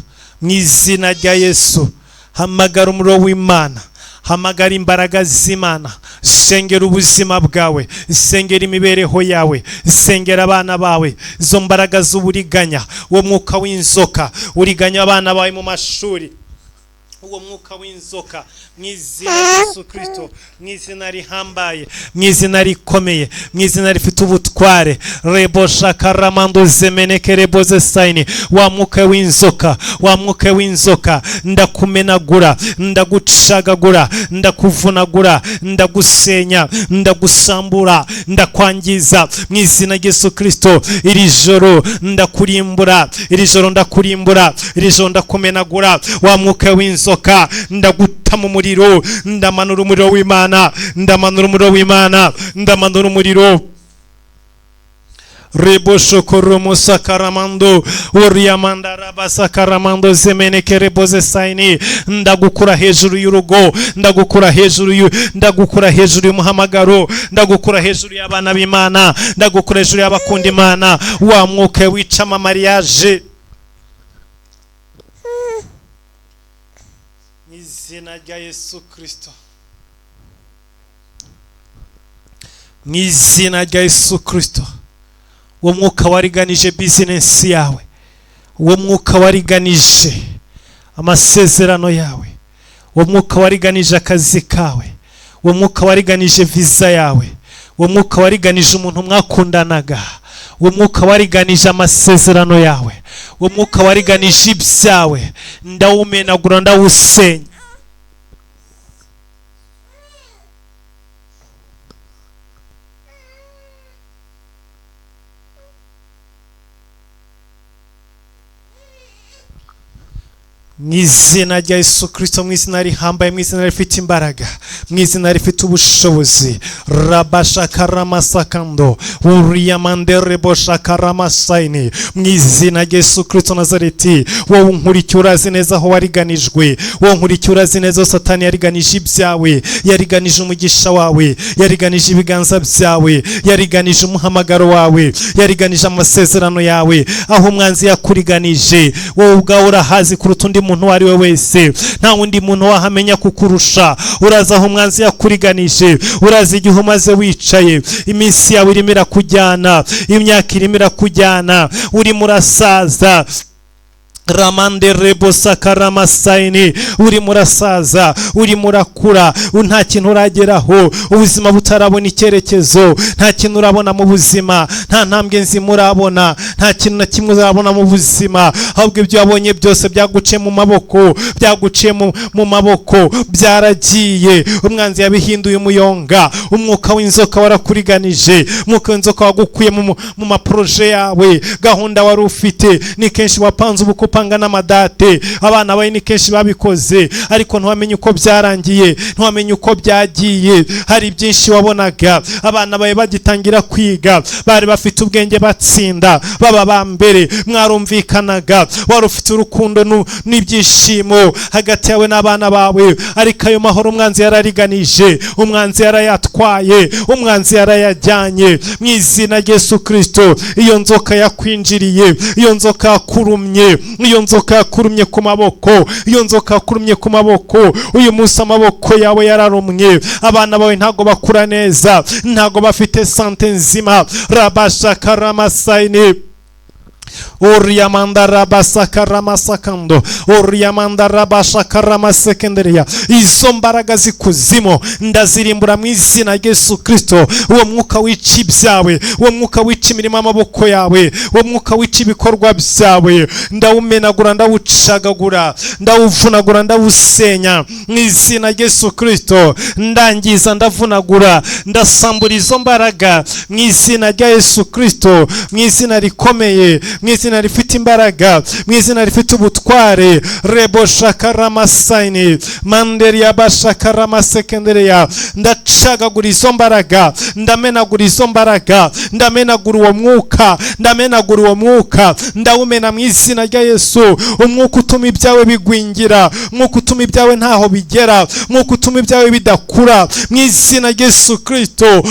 mu izina rya Yesu. Hamagara umuriro w'Imana, hamagara imbaraga z'Imana, sengera ubuzima bwawe, sengera imibereho yawe, sengera abana bawe. Izo mbaraga z'uburiganya, uwo mwuka w'inzoka uriganya abana bawe mu mashuri, uwo mwuka w'inzoka mu izina rya Yesu Kristo, mu izina rihambaye, mu izina rikomeye, mu izina rifite ubutware. Rebo shakaramando zemeneke rebo zesaini. Wa mwuka w'inzoka, wa mwuka w'inzoka, ndakumenagura, ndagucagagura, ndakuvunagura, ndagusenya, ndagusambura, ndakwangiza mu izina rya Yesu Kristo. Iri joro ndakurimbura, iri joro ndakurimbura, iri joro ndakumenagura. Wa mwuka w'inzoka ndaguta mu muriro, ndamanura umuriro w'Imana, ndamanura umuriro w'Imana, ndamanura umuriro. Rebo shokoro musakaramando oriyamanda rabasakaramando zemeneke rebo zesaini. Ndagukura hejuru y'urugo, ndagukura hejuru ndagukura hejuru y'umuhamagaro, ndagukura hejuru y'abana b'Imana, ndagukura hejuru y'abakunda Imana. Wa mwuka wica mariage mu izina rya Yesu Kristo, mu izina rya Yesu Kristo. Uwo mwuka wariganije business yawe, uwo mwuka wariganije amasezerano yawe, uwo mwuka wariganije akazi kawe, uwo mwuka wariganije visa yawe, uwo mwuka wariganije umuntu mwakundanaga, uwo mwuka wariganije amasezerano yawe, uwo mwuka wariganije ibyawe, ndawumenagura, ndawusenya. mu izina rya Yesu Kristo, mu izina rihambaye, mu izina rifite imbaraga, mu izina rifite ubushobozi. Rabashakaramasakando uriyamandere boshakaramasayini. Mu izina rya Yesu Kristo Nazareti, wowe unkurikira urazi neza aho wariganijwe, wowe unkurikira urazi neza Satani yariganije ibyawe, yariganije umugisha wawe, yariganije ibiganza byawe, yariganije umuhamagaro wawe, yariganije amasezerano yawe. Aho umwanzi yakuriganije, wowe ubwawe urahazi kuruta undi muntu wari we wese. Nta wundi muntu wahamenya kukurusha. Urazi aho umwanzi yakuriganije, urazi igihe umaze wicaye, iminsi yawe irimo irakujyana, imyaka irimo irakujyana, urimo urasaza. Ramande rebo sakaramasaini, uri murasaza, uri murakura, nta kintu urageraho, ubuzima butarabona icyerekezo, nta kintu urabona mu buzima, nta ntambwe nzima urabona, nta kintu na kimwe urabona mu buzima. Ahubwo ibyo wabonye byose byaguciye mu maboko, byaguciye mu maboko, byaragiye. Umwanzi yabihinduye umuyonga, umwuka w'inzoka warakuriganije, umwuka w'inzoka wagukuye mu maproje yawe, gahunda wari ufite. Ni kenshi wapanze ubukupanga n'amadate, abana bawe ni kenshi babikoze, ariko ntiwamenye uko byarangiye, ntiwamenye uko byagiye. Hari byinshi wabonaga, abana bawe bagitangira kwiga, bari bafite ubwenge batsinda, baba ba mbere, mwarumvikanaga, wari ufite urukundo n'ibyishimo hagati yawe n'abana bawe, ariko ayo mahoro umwanzi yarariganije, umwanzi yarayatwaye, umwanzi yarayajyanye. Mu izina rya Yesu Kristo, iyo nzoka yakwinjiriye, iyo nzoka yakurumye, iyo nzoka yakurumye ku maboko, iyo nzoka yakurumye ku maboko, uyu munsi amaboko yawe yararumye. Abana bawe ntago bakura neza, ntago bafite sante nzima. Rabashakaramasayini Oriyamanda rabasakaramasakando, oriyamanda rabashakaramasakenderiya. Izo mbaraga zikuzimu ndazirimbura mu izina rya Yesu Kristo. Uwo mwuka wica ibyawe, uwo mwuka wica imirimo y'amaboko yawe, uwo mwuka wica ibikorwa byawe, ndawumenagura, ndawucagagura, ndawuvunagura, ndawusenya mu izina rya Yesu Kristo. Ndangiza, ndavunagura, ndasambura izo mbaraga mu izina rya Yesu Kristo, mu izina rikomeye, mu izina izina rifite imbaraga, mu izina rifite ubutware. Rebo shakaramasaini manderi yabashakaramaskendereya. Ndacagagura izo mbaraga, ndamenagura izo mbaraga, ndamenagura uwo mwuka, ndamenagura uwo mwuka, ndawumena mu izina rya Yesu. Umwuka utuma ibyawe bigwingira, umwuka utuma ibyawe ntaho bigera, umwuka utuma ibyawe bidakura, mu izina rya Yesu Kristo.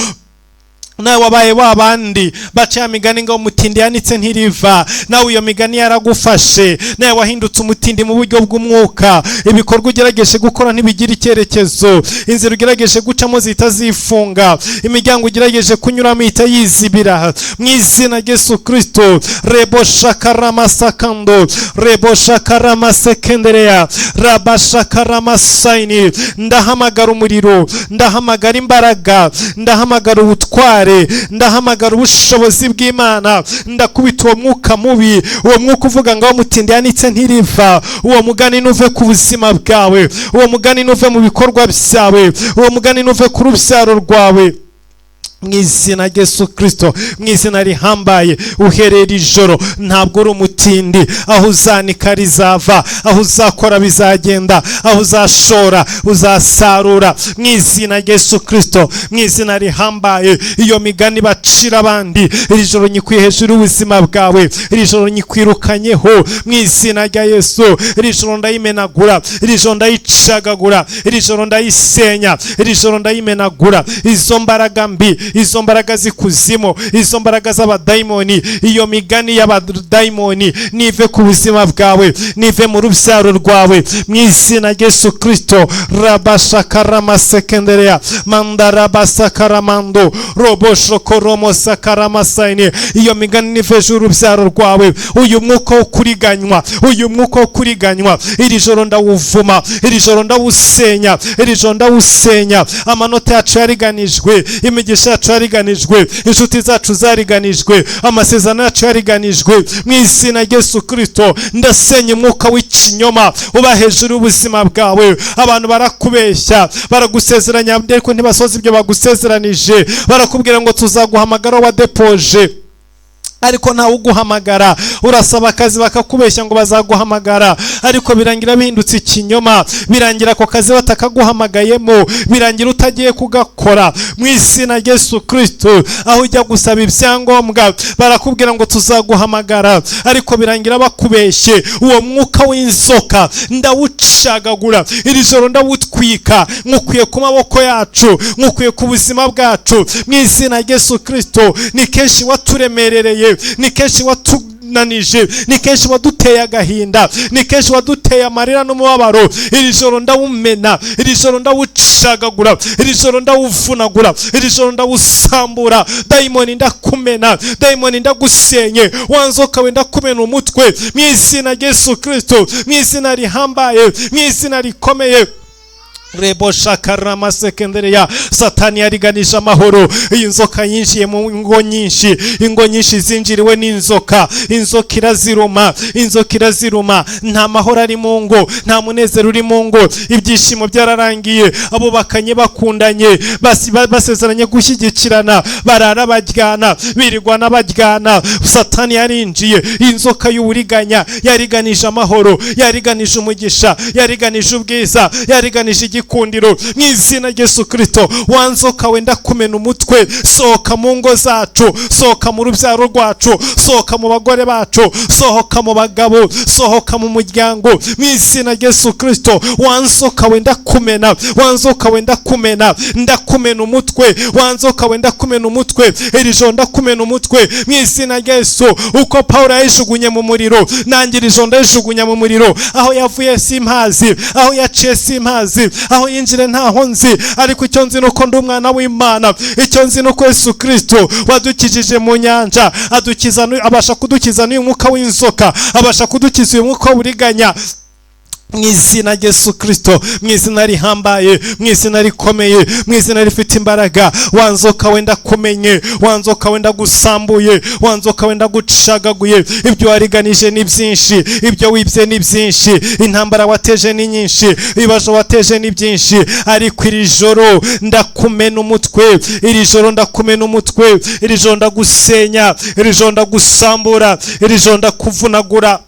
Nawe wabaye wabandi baca migani ngo umutindi yanitse ntiriva, nawe iyo migani yaragufashe, nawe wahindutse umutindi mu buryo bw'umwuka. Ibikorwa ugerageje gukora ntibigira icyerekezo, inzira ugerageje gucamo zitazifunga, imiryango ugerageje kunyuramo ihita yizibira, mu izina rya Yesu Kristo. Rebo shakaramasakando, rebo shakaramasekendereya, rabashakaramasayini. Ndahamagara umuriro, ndahamagara imbaraga, ndahamagara ubutware, ndahamagara ubushobozi bw'Imana. Ndakubita uwo mwuka mubi, uwo mwuka uvuga ngo umutindi yanitse ntiriva. Uwo mugani nuve ku buzima bwawe, uwo mugani nuve mu bikorwa byawe, uwo mugani nuve ku rubyaro rwawe, mu izina rya Yesu Kristo, mu izina rihambaye. Uherera ijoro ntabwo uri umutindi, aho uzanika rizava, aho uzakora bizagenda, aho uzashora uzasarura, mu izina rya Yesu Kristo, mu izina rihambaye. Iyo migani bacira abandi, iri joro nyikwiye hejuru y'ubuzima bwawe, iri joro nyikwirukanyeho mu izina rya Yesu. Iri joro ndayimenagura, iri joro ndayicagagura, iri joro ndayisenya, iri joro ndayimenagura. Izo mbaraga mbi, izo mbaraga zikuzimu, izo mbaraga z'abadayimoni, iyo migani y'abadayimoni nive ku buzima bwawe, nive mu rubyaro rwawe, mu izina rya Yesu Kristo. Rabashakaramaskendereya mandarabasakaramando roboshokoromosakaramasaini. Iyo migani nive hejuru y'urubyaro rwawe. Uyu mwuka wo kuriganywa, uyu mwuka wo kuriganywa, iri joro ndawuvuma, iri joro ndawusenya, iri joro ndawusenya. Amanota yacu yariganijwe, imigisha yacu yariganijwe, inshuti zacu zariganijwe, amasezerano yacu yariganijwe, mu izina rya Yesu Kristo. Ndasenya umwuka w'ikinyoma uba hejuru y'ubuzima bwawe. Abantu barakubeshya, baragusezeranya ariko ntibasoza ibyo bagusezeranije. Barakubwira ngo tuzaguhamagara wadepoje, ariko ntawe uguhamagara. Urasaba akazi bakakubeshya ngo bazaguhamagara, ariko birangira bihindutse ikinyoma, birangira ako kazi batakaguhamagayemo, birangira utagiye kugakora, mu izina rya Yesu Kristo. Aho ujya gusaba ibyangombwa barakubwira ngo tuzaguhamagara, ariko birangira bakubeshye. Uwo mwuka w'inzoka ndawucagagura, iri joro ndawutwika, nkukwiye ku maboko yacu, nkukwiye ku buzima bwacu, mu izina rya Yesu Kristo. Ni kenshi waturemerereye, ni kenshi watunanije, ni kenshi waduteye agahinda, ni kenshi waduteye amarira n'umubabaro. Iri joro ndawumena, iri joro ndawucagagura, iri joro ndawuvunagura, iri joro ndawusambura. Dayimoni ndakumena, dayimoni ndagusenye, wanzoka we ndakumena umutwe, mu izina rya Yesu Kristo, mu izina rihambaye, mu izina rikomeye. Rebo shakaramasekendereya. Satani yariganije amahoro. Iyi nzoka yinjiye mu ngo nyinshi, ingo nyinshi zinjiriwe n'inzoka. Inzoka iraziruma, inzoka iraziruma. Nta mahoro ari mu ngo, nta munezero uri mu ngo, ibyishimo byararangiye. Abo bakanye bakundanye, basezeranye gushyigikirana, barara baryana, birirwana baryana. Satani yarinjiye, inzoka y'uburiganya yariganije amahoro, yariganije umugisha, yariganije ubwiza, yariganije igikundiro, mu izina rya Yesu Kristo. Wanzoka wenda kumena umutwe, sohoka mu ngo zacu, sohoka mu rubyaro rwacu, sohoka mu bagore bacu, sohoka mu bagabo, sohoka mu muryango, mu izina rya Yesu Kristo. Wanzoka wenda kumena, wanzoka wenda kumena, ndakumena umutwe, wanzoka wenda kumena umutwe, iri joro ndakumena umutwe, mu izina rya Yesu. Uko Pawulo yayijugunye mu muriro, nanjye iri joro ndayijugunya mu muriro. Aho yavuye simpazi, aho yaciye simpazi, aho yinjire ntaho nzi, ariko icyo nzi nuko ndi umwana w'Imana. Icyo nzi nuko Yesu Kristo wadukijije mu nyanja, abasha kudukiza n'uyu mwuka w'inzoka, abasha kudukiza uyu mwuka w'uburiganya, mu izina rya Yesu Kristo, mu izina rihambaye, mu izina rikomeye, mu izina rifite imbaraga. Wanzoka wenda kumenye, wanzoka wenda gusambuye, wanzoka wenda gucagaguye. Ibyo wariganije ni byinshi, ibyo wibye ni byinshi, intambara wateje ni nyinshi, ibibazo wateje ni byinshi, ariko iri joro ndakumena umutwe, iri joro ndakumena umutwe, iri joro ndagusenya, iri joro ndagusambura, iri joro ndakuvunagura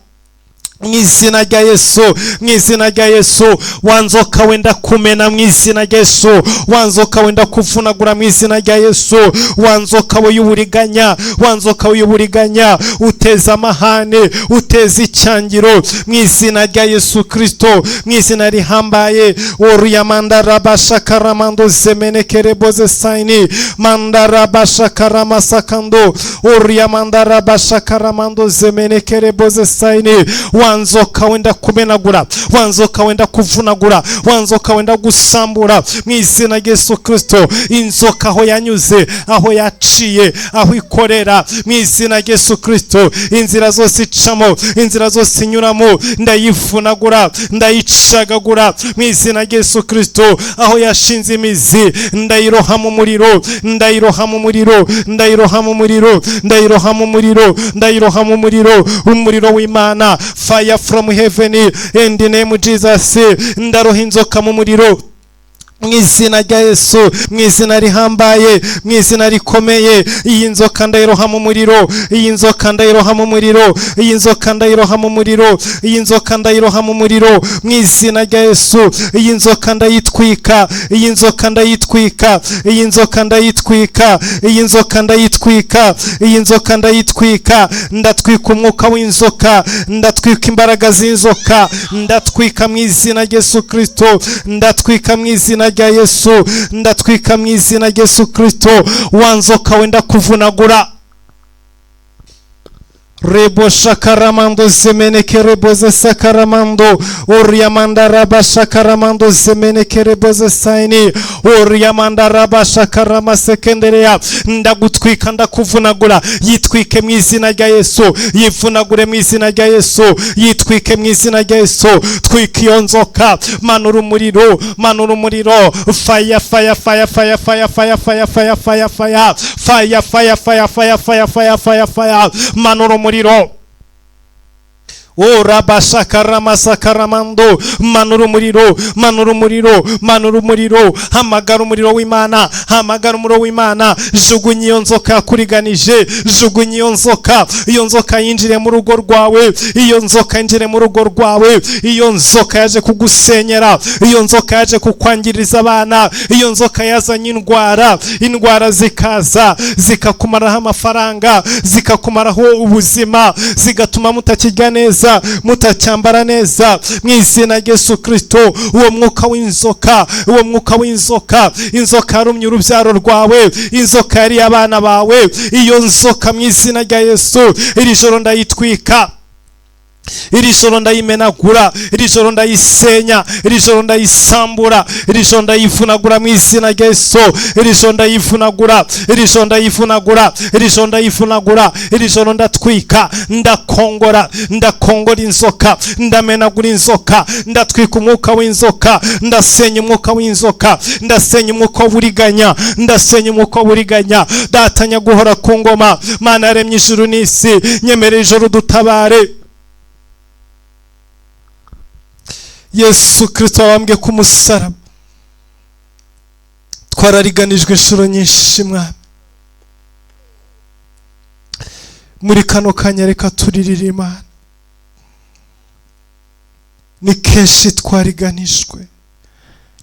mu izina rya Yesu, mu izina rya Yesu. Wanzoka wenda kumena mu izina rya Yesu, wanzoka wenda kuvunagura mu izina rya Yesu. Wanzoka w'uburiganya, wanzoka w'uburiganya, uteza amahane, uteza icyangiro mu izina rya Yesu Kristo, mu izina rihambaye. Oriyamanda rabashakaramando zemenekereboze saini mandara bashakaramasakando oriyamanda rabashakaramando zemenekereboze saini. Wanzoka wenda kumenagura, wanzoka wenda kuvunagura, wanzoka wenda gusambura mu izina rya Yesu Kristo. Inzoka aho yanyuze, aho yaciye, aho ikorera mu izina rya Yesu Kristo, inzira zose icamo, inzira zose inyuramo, ndayivunagura, ndayicagagura mu izina rya Yesu Kristo. Aho yashinze imizi, ndayiroha mu muriro, ndayiroha mu muriro, ndayiroha mu muriro, ndayiroha mu muriro, ndayiroha mu muriro, umuriro w'Imana. Fire from heaven in the name of Jesus. Ndaroha inzoka mu muriro mu izina rya Yesu, mu izina rihambaye, mu izina rikomeye. Iyi nzoka ndayiroha mu muriro, iyi nzoka ndayiroha mu muriro, iyi nzoka ndayiroha mu muriro, iyi nzoka ndayiroha mu muriro mu izina rya Yesu. Iyi nzoka ndayitwika, iyi nzoka ndayitwika, iyi nzoka ndayitwika, iyi nzoka ndayitwika, iyi nzoka ndayitwika. Ndatwika umwuka w'inzoka, ndatwika imbaraga z'inzoka, ndatwika mu izina rya Yesu Kristo, ndatwika mu izina rya Yesu, ndatwika mu izina rya Yesu Kristo. Wanzoka wenda kuvunagura, Rebo shakaramando zemeneke reboze sakaramando oriamanda raba shakaramando zemeneke reboze saini oriamanda raba shakarama sekenderea. Ndagutwika, ndakuvunagura. Yitwike mu izina rya Yesu, yivunagure mu izina rya Yesu, yitwike mu izina rya Yesu. Twika iyo nzoka, manura umuriro, manura umuriro. Fire fire fire fire fire fire fire fire fire fire fire fire fire fire fire fire fire fire. Manura umuriro. O rabashakaramasakaramando. Manura umuriro, manura umuriro, manura umuriro. Hamagara umuriro w'Imana, hamagara umuriro w'Imana. Jugunya iyo nzoka yakuriganije, jugunya iyo nzoka. Iyo nzoka yinjire mu rugo rwawe, iyo nzoka yinjire mu rugo rwawe. Iyo nzoka yaje kugusenyera, iyo nzoka yaje kukwangiriza abana, iyo nzoka yazanye indwara, indwara zikaza zikakumaraho amafaranga, zikakumaraho ubuzima, zigatuma mutakirya neza, mutacyambara neza mu izina rya Yesu Kristo. Uwo mwuka w'inzoka, uwo mwuka w'inzoka, inzoka yarumye urubyaro rwawe, inzoka yari abana bawe. Iyo nzoka mu izina rya Yesu, iri joro ndayitwika, iri joro ndayimenagura, iri joro ndayisenya, iri joro ndayisambura, iri joro ndayivunagura mu izina rya Yesu. Iri joro ndayivunagura, iri joro ndayivunagura, iri joro ndayivunagura, iri joro ndatwika, ndakongora, ndakongora inzoka, ndamenagura inzoka, ndatwika umwuka w'inzoka, ndasenya umwuka w'inzoka, ndasenya umwuka w'uburiganya, ndasenya umwuka w'uburiganya. Datanya guhora ku ngoma, Mana yaremye ijuru n'isi, nyemerera ijoro dutabare. Yesu Kristo wambwiye ku musaraba, twarariganijwe inshuro nyinshi Mwami. Muri kano kanya reka turirire Imana. Ni kenshi twariganijwe,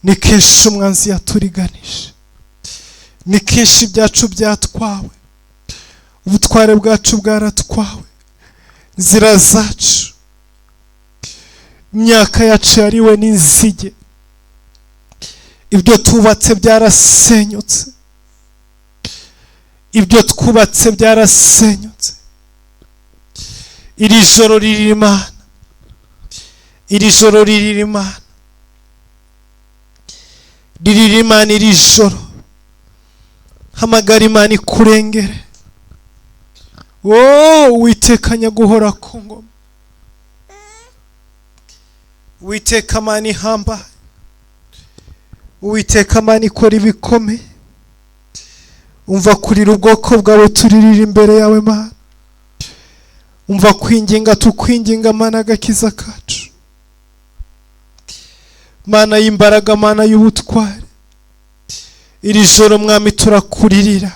ni kenshi umwanzi yaturiganije, ni kenshi ibyacu byatwawe, ubutware bwacu bwaratwawe, inzira zacu, imyaka yacu yariwe n'inzige, ibyo tubatse byarasenyutse, ibyo twubatse byarasenyutse. Iri joro ririra Imana, iri joro ririra Imana, ririra Imana iri joro. Hamagara Imana ikurengere. Uwitekanya guhora ku ngoma, Uwiteka Mana ihambaye, Uwiteka Mana ikora ibikomeye, umva kurira ubwoko bwawe turirira imbere yawe Mana, umva kwinginga tukwinginga Mana agakiza kacu, Mana y'imbaraga, Mana y'ubutware. Iri joro Mwami turakuririra,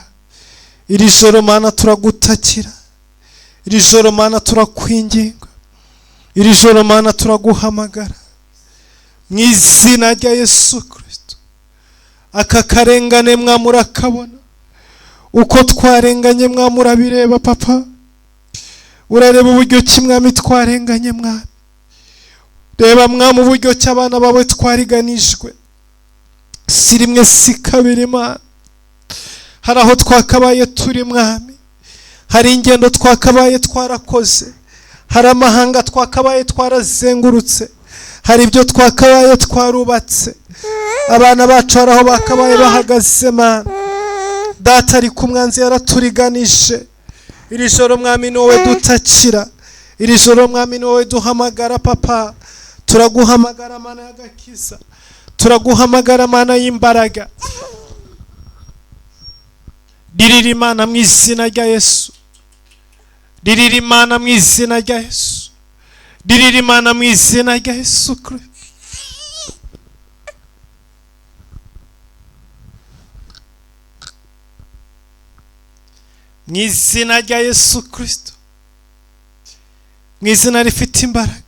iri joro Mana turagutakira, iri joro Mana turakwinginga, iri joro Mana turaguhamagara mu izina rya Yesu Kristo. Aka karengane Mwami urakabona, uko twarenganye Mwami urabireba Papa, urareba uburyo ki Mwami twarenganye Mwami. Reba Mwami uburyo ki abana bawe twariganijwe, si rimwe si kabiri Mana. Hari aho twakabaye turi Mwami, hari ingendo twakabaye twarakoze, hari amahanga twakabaye twarazengurutse, hari ibyo twakabaye twarubatse, abana bacu hari aho bakabaye bahagaze Mana. Data ariko umwanzi yaraturiganije. Iri joro Mwami ni wowe dutakira, iri joro Mwami ni wowe duhamagara Papa. Turaguhamagara Mana y'agakiza, turaguhamagara Mana y'imbaraga. Dirira Imana mu izina rya Yesu, dirira Imana mu izina rya Yesu, dirira Imana mu izina rya Yesu Kristo. Mu izina rya Yesu Kristo, mu izina rifite imbaraga.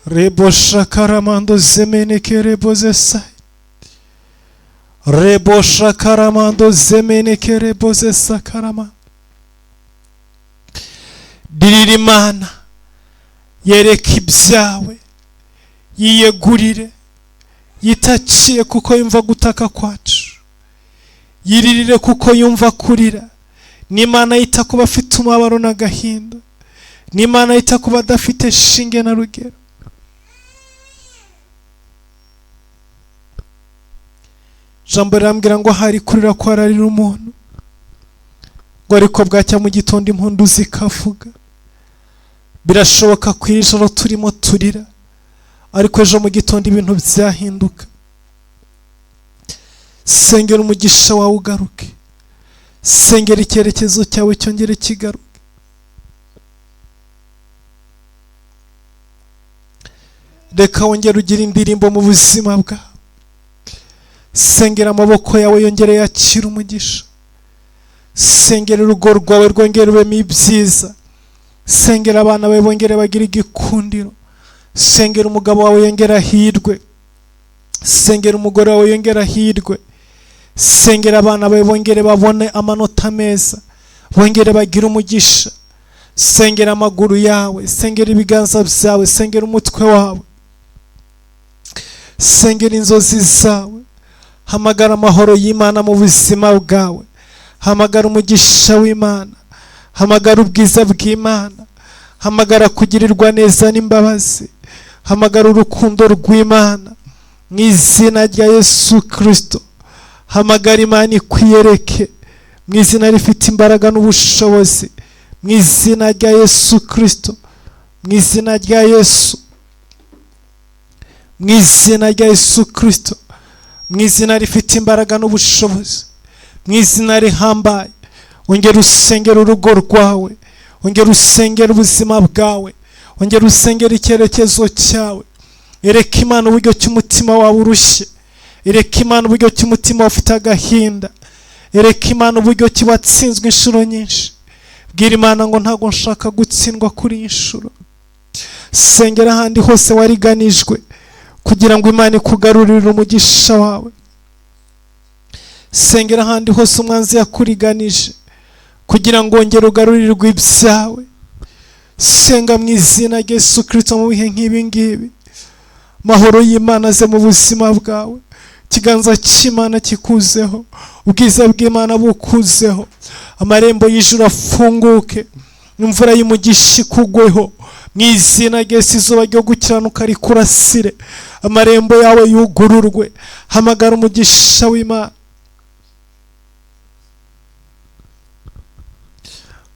Rebo shakaramando zemeneke rebo zesai, rebo shakaramando zemeneke rebo zesakarama. Dirira Imana, yereka ibyawe, yiyegurire, yitakiye kuko yumva gutaka kwacu, yiririre kuko yumva kurira. Ni Imana yita kuba afite umubabaro n'agahinda, ni Imana yita kuba adafite shinge na rugero. Jambo rirambwira ngo hari kurira kwararira umuntu, ngo ariko bwacya mu gitondo impundu zikavuga. Birashoboka ko iri joro turimo turira, ariko ejo mu gitondo ibintu byahinduka. Sengera umugisha wawe ugaruke, sengera icyerekezo cyawe cyongere kigaruke. Reka wongere ugire indirimbo mu buzima bwawe, sengera amaboko yawe yongere yakira umugisha, sengera urugo rwawe rwongere rubemo ibyiza, sengera abana bawe bongere bagire igikundiro, sengera umugabo wawe yongere ahirwe, sengera umugore wawe yongere ahirwe, sengera abana bawe bongere babone amanota meza, bongere bagire umugisha, sengera amaguru yawe, sengera ibiganza byawe, sengera umutwe wawe, sengera inzozi zawe. Hamagara amahoro y'Imana mu buzima bwawe, hamagara umugisha w'Imana, hamagara ubwiza bw'Imana, hamagara kugirirwa neza n'imbabazi, hamagara urukundo rw'Imana mu izina rya Yesu Kristo. Hamagara Imana ikwiyereke mu izina rifite imbaraga n'ubushobozi, mu izina rya Yesu Kristo, mu izina rya Yesu, mu izina rya Yesu Kristo, mu izina rifite imbaraga n'ubushobozi, mu izina rihambaye. Ongera usengera urugo rwawe, ongera usengera ubuzima bwawe, ongera usengera icyerekezo cyawe. Ereka Imana uburyo cy'umutima wawe urushye, ereka Imana uburyo cy'umutima ufite agahinda, ereka Imana uburyo kiwatsinzwe inshuro nyinshi. Bwira Imana ngo ntago nshaka gutsindwa kuri inshuro. Sengera ahandi hose wariganijwe kugira ngo Imana ikugarurire umugisha wawe. Sengera ahandi hose umwanzi yakuriganije kugira ngo wongere ugarurirwe ibyawe. Senga mu izina rya Yesu Kristo mu bihe nk'ibi ngibi. Mahoro y'Imana aze mu buzima bwawe, ikiganza cy'Imana kikuzeho, ubwiza bw'Imana bukuzeho, amarembo y'ijuru afunguke, imvura y'umugisha ikugweho mu izina rya Yesu. Izuba ryo gukiranuka rikurasire, amarembo yawe yugururwe. Hamagara umugisha w'Imana.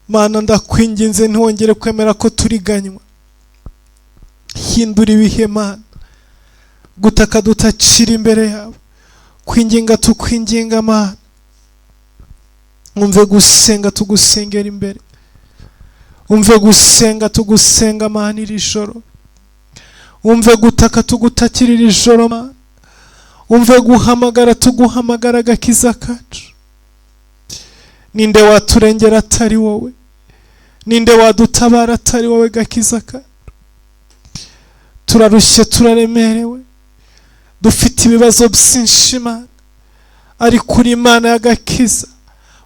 Mana ndakwinginze ntiwongere kwemera ko turiganywa, hindura ibihe Mana, gutaka dutakira imbere yawe, kwinginga tukwinginga Mana, umve gusenga tugusengera imbere, umve gusenga tugusenga Mana iri joro, umve gutaka tugutakira iri joro Mana, umve guhamagara tuguhamagara agakiza kacu. Ninde waturengera atari wowe? Ninde wadutabara atari wowe gakiza kacu? Turarushye, turaremerewe, dufite ibibazo byinshi Mana, ariko uri Imana y'agakiza,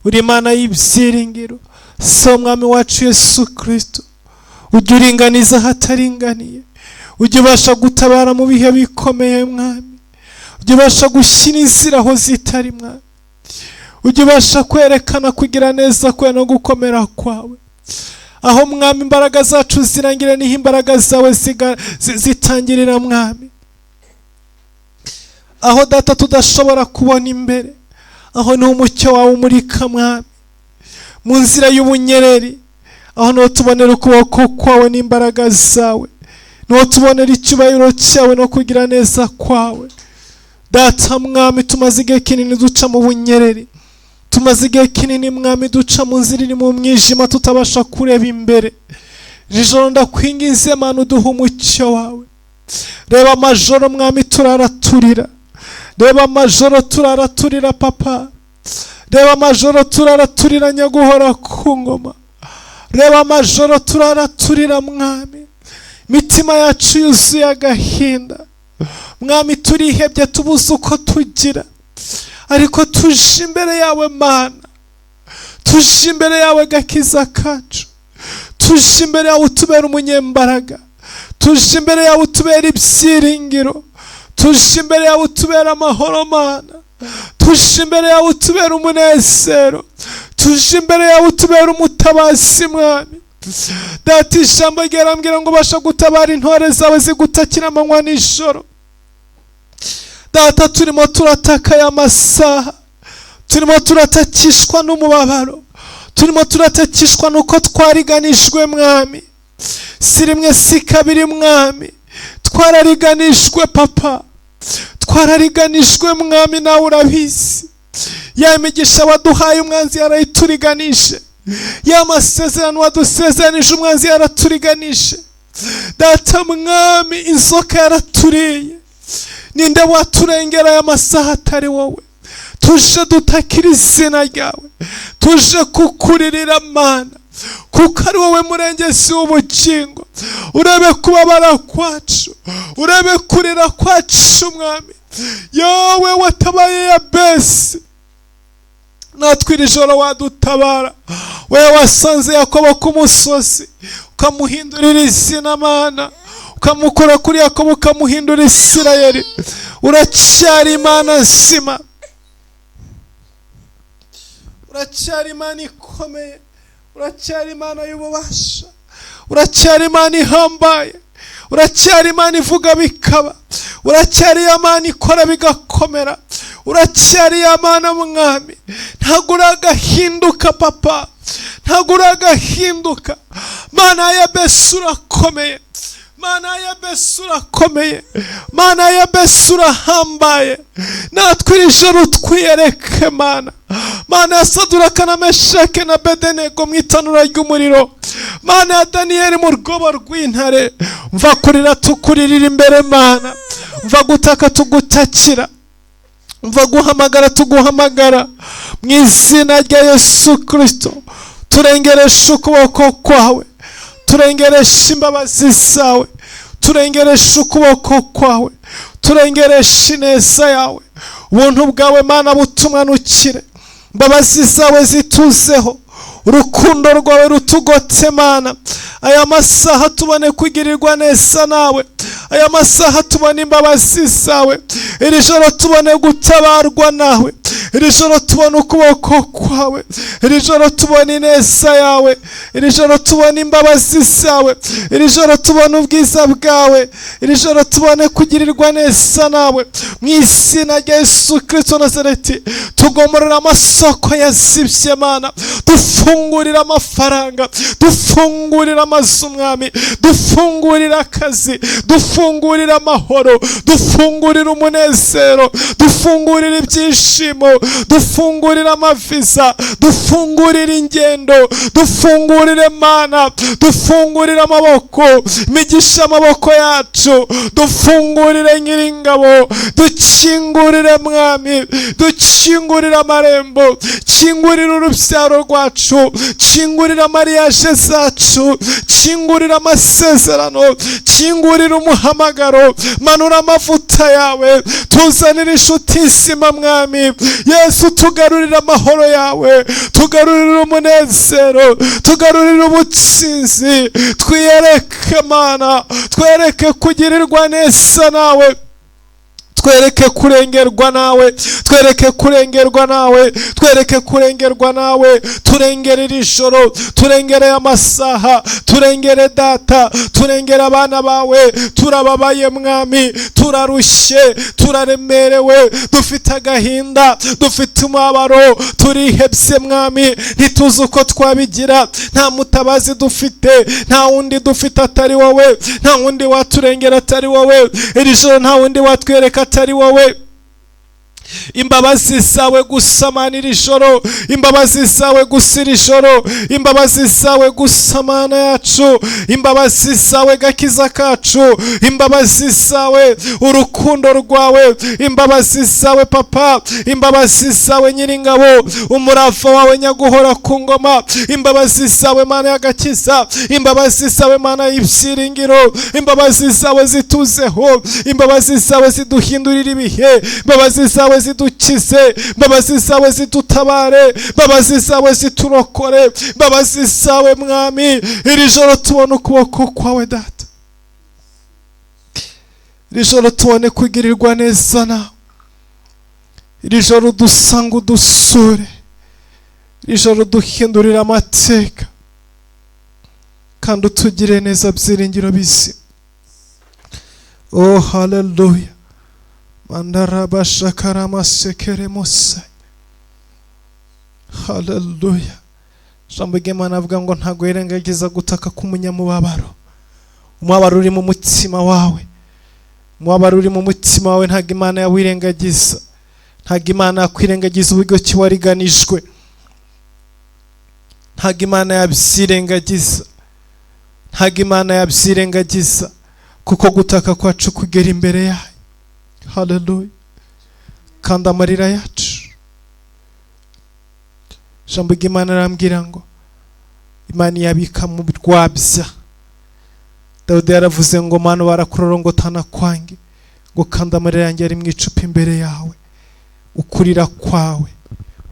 uri Imana y'ibyiringiro. So Mwami wacu Yesu Kristo, ujya uringaniza ahataringaniye, ujya ubasha gutabara mu bihe bikomeye Mwami, ujya ubasha gushyira inzira aho zitari Mwami, ujya ubasha kwerekana kugira neza kwawe no gukomera kwawe. Aho Mwami imbaraga zacu zirangire, niho imbaraga zawe zitangirira Mwami. Aho data tudashobora kubona imbere, aho ni umucyo wawe umurika Mwami. Mu nzira y'ubunyereri, aho niho tubonera ukuboko kwawe n'imbaraga zawe, niho tubonera icyubahiro cyawe no kugira neza kwawe. Data Mwami, tumaze igihe kinini duca mu bunyereri, tumaze igihe kinini Mwami duca mu nzira iri mu mwijima tutabasha kureba imbere. Ijoro ndakwinginze Mana, uduhe umucyo wawe. Reba amajoro Mwami turaraturira, reba amajoro turaraturira Papa, reba amajoro turaraturira Nyaguhora ku ngoma, reba amajoro turaraturira Mwami, mitima yacu yuzuye agahinda Mwami, turihebye tubuze uko tugira, ariko tuje imbere yawe Mana, tuje imbere yawe gakiza kacu, tuje imbere yawe utubera umunyembaraga, tuje imbere yawe utubera ibyiringiro, tuje imbere yawe utubera amahoro Mana, tuje imbere yawe utubera umunezero, tuje imbere yawe utubera umutabazi Mwami. Data, ijambo ryarambwira ngo ubasha gutabara intore zawe zigutakira amanywa n'ijoro. Data, turimo turataka aya masaha, turimo turatakishwa n'umubabaro, turimo turatakishwa nuko twariganijwe Mwami, si rimwe si kabiri Mwami, twarariganijwe Papa, twarariganijwe Mwami, nawe urabizi. Ya migisha waduhaye umwanzi yarayituriganije, ya masezerano wadusezeranije umwanzi yaraturiganije. Data Mwami, inzoka yaraturiye, ninde waturengera aya masaha atari wowe? Tuje dutakira izina ryawe, tuje kukuririra Mana, kuko ari wowe murengezi w'ubugingo. Urebe kubabara kwacu, urebe kurira kwacu Mwami. Yowe watabaye Yabesi, natwe iri joro wadutabara. Wewe wasanze Yakobo ku musozi ukamuhindurira izina Mana, ukamukura kuri Yakobo ukamuhindura Isirayeli. Uracyari Imana nzima, uracyari Imana ikomeye, uracyari Imana y'ububasha, uracyari Imana ihambaye, uracyari Imana ivuga bikaba, uracyari Imana ikora bigakomera, uracyari Imana Mwami. Ntabwo uragahinduka Papa, ntabwo uragahinduka Mana. Yabesi urakomeye, Mana Yabesi urakomeye, Mana Yabesi urahambaye. Natwe iri joro twiyereke Mana, Mana ya Saduraka na Meshake na Bedenego mu itanura ry'umuriro, Mana ya Daniyeli mu rwobo rw'intare. Mva kurira tukuririra imbere Mana, mva gutaka tugutakira, mva guhamagara tuguhamagara mu izina rya Yesu Kristo. Turengeresha ukuboko kwawe, turengeresha imbabazi zawe, turengeresha ukuboko kwawe, turengeresha ineza yawe. Ubuntu bwawe Mana butumanukire, imbabazi zawe zituzeho, urukundo rwawe rutugotse Mana. Aya masaha tubone kugirirwa neza nawe, aya masaha tubona imbabazi zawe, iri joro tubone gutabarwa nawe, iri joro tubone ukuboko kwawe, iri joro tubone ineza yawe, iri joro tubone imbabazi zawe, iri joro tubone ubwiza bwawe, iri joro tubone kugirirwa neza nawe, mu izina rya Yesu Kristo Nazareti. Tugomorera amasoko yazibye Mana, dufungurira amafaranga, dufungurira amazu Mwami, dufungurira akazi, dufungurira amahoro, dufungurira umunezero, dufungurira ibyishimo, dufungurira amaviza, dufungurira ingendo, dufungurire Mana, dufungurire amaboko, migisha amaboko yacu, dufungurire Nyiringabo, dukingurire Mwami, dukingurire amarembo, kingurira urubyaro rwacu, kingurira mariage zacu, kingurira amasezerano, kingurira umuhamagaro, manura amavuta yawe, tuzanire inshuti nzima Mwami Yesu, tugarurira amahoro yawe, tugarurira umunezero, tugarurira ubutsinzi, twiyereke Mana, twereke kugirirwa neza nawe, twereke kurengerwa nawe, twereke kurengerwa nawe, twereke kurengerwa nawe, turengere iri joro, turengere amasaha, turengere data, turengere abana bawe, turababaye Mwami, turarushye, turaremerewe, dufite agahinda, dufite umubabaro, turihebye Mwami, ntituzi uko twabigira, nta mutabazi dufite, nta wundi dufite atari wowe, nta wundi waturengera atari wowe, iri joro nta wundi watwereka atari wowe. Imbabazi zawe gusa Mana iri joro, imbabazi zawe gusa iri joro, imbabazi zawe gusa Mana yacu, imbabazi zawe gakiza kacu, imbabazi zawe urukundo rwawe, imbabazi zawe Papa, imbabazi zawe Nyiringabo, umurava wawe nyaguhora ku ngoma, imbabazi zawe Mana y'agakiza, imbabazi zawe Mana y'ibyiringiro, imbabazi zawe zituzeho, imbabazi zawe ziduhindurira ibihe, imbabazi zawe zidukize, imbabazi zawe zidutabare, imbabazi zawe ziturokore, imbabazi zawe Mwami, iri joro tubone ukuboko kwawe Data, iri joro tubone kugirirwa neza nawe, iri joro dusanga udusure, iri joro duhindurira amateka kandi utugire neza byiringiro bizima. Oh haleluya, mandaraba shakarama sekere musa, haleluya. Jambo ry'Imana avuga ngo ntago yirengagiza gutaka k'umunyamubabaro, umubabaro uri mu mutima wawe, umubabaro uri mu mutima wawe ntago Imana yawirengagiza, ntago Imana yakwirengagiza uburyo ki wariganijwe, ntago Imana yabyirengagiza, ntago Imana yabyirengagiza, kuko gutaka kwacu kugera imbere yayo. Haleluya. Kandi amarira yacu, jambo ry'Imana arambwira ngo Imana yabika mu rwabya. Dawudi yaravuze ngo Mana barakurorongotana kwange, ngo kandi amarira yanjye ari mu icupa imbere yawe, ukurira kwawe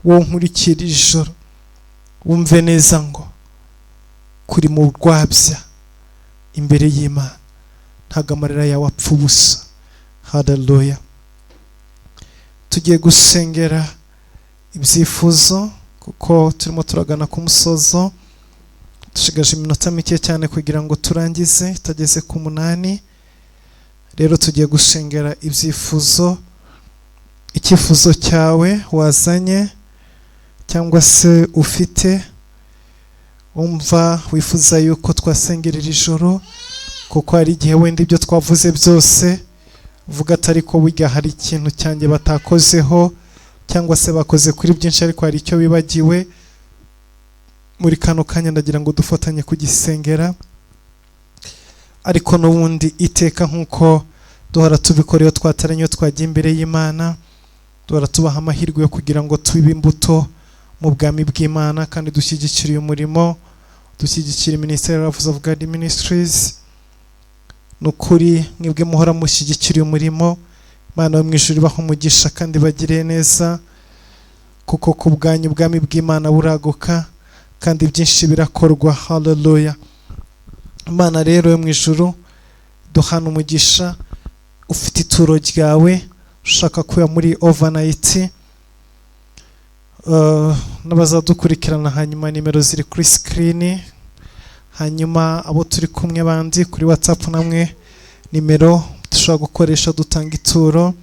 wo nkurikira ijoro, wumve neza ngo kuri mu rwabya imbere y'Imana, ntago amarira yawe apfa ubusa. Haleluya. Tugiye gusengera ibyifuzo kuko turimo turagana ku musozo, dushigaje iminota mike cyane kugira ngo turangize, itageze ku 8. Rero tugiye gusengera ibyifuzo, icyifuzo cyawe wazanye cyangwa se ufite, umva wifuza yuko twasengera iri joro, kuko hari igihe wenda ibyo twavuze byose uvuga atari ko burya hari ikintu cyanjye batakozeho, cyangwa se bakoze kuri byinshi ariko hari icyo bibagiwe. Muri kano kanya ndagira ngo dufatanye kugisengera, ariko n'ubundi iteka nk'uko duhora tubikora iyo twataranye, twagiye imbere y'Imana, duhora tubaha amahirwe yo kugira ngo twibe imbuto mu bwami bw'Imana, kandi dushyigikire uyu murimo, dushyigikire Ministry of God Ministries. Nukuri mwebwe muhora mushyigikira uyu murimo, Imana yo mu ijuru ibaha umugisha kandi bagire neza, kuko ku bwanyu ubwami bw'Imana buraguka kandi byinshi birakorwa. Haleluya. Imana rero yo mu ijuru duhana umugisha ufite ituro ryawe ushaka kuya muri overnight, n'abazadukurikirana hanyuma nimero ziri kuri screen, hanyuma abo turi kumwe bandi kuri WhatsApp namwe nimero dushobora gukoresha dutanga ituro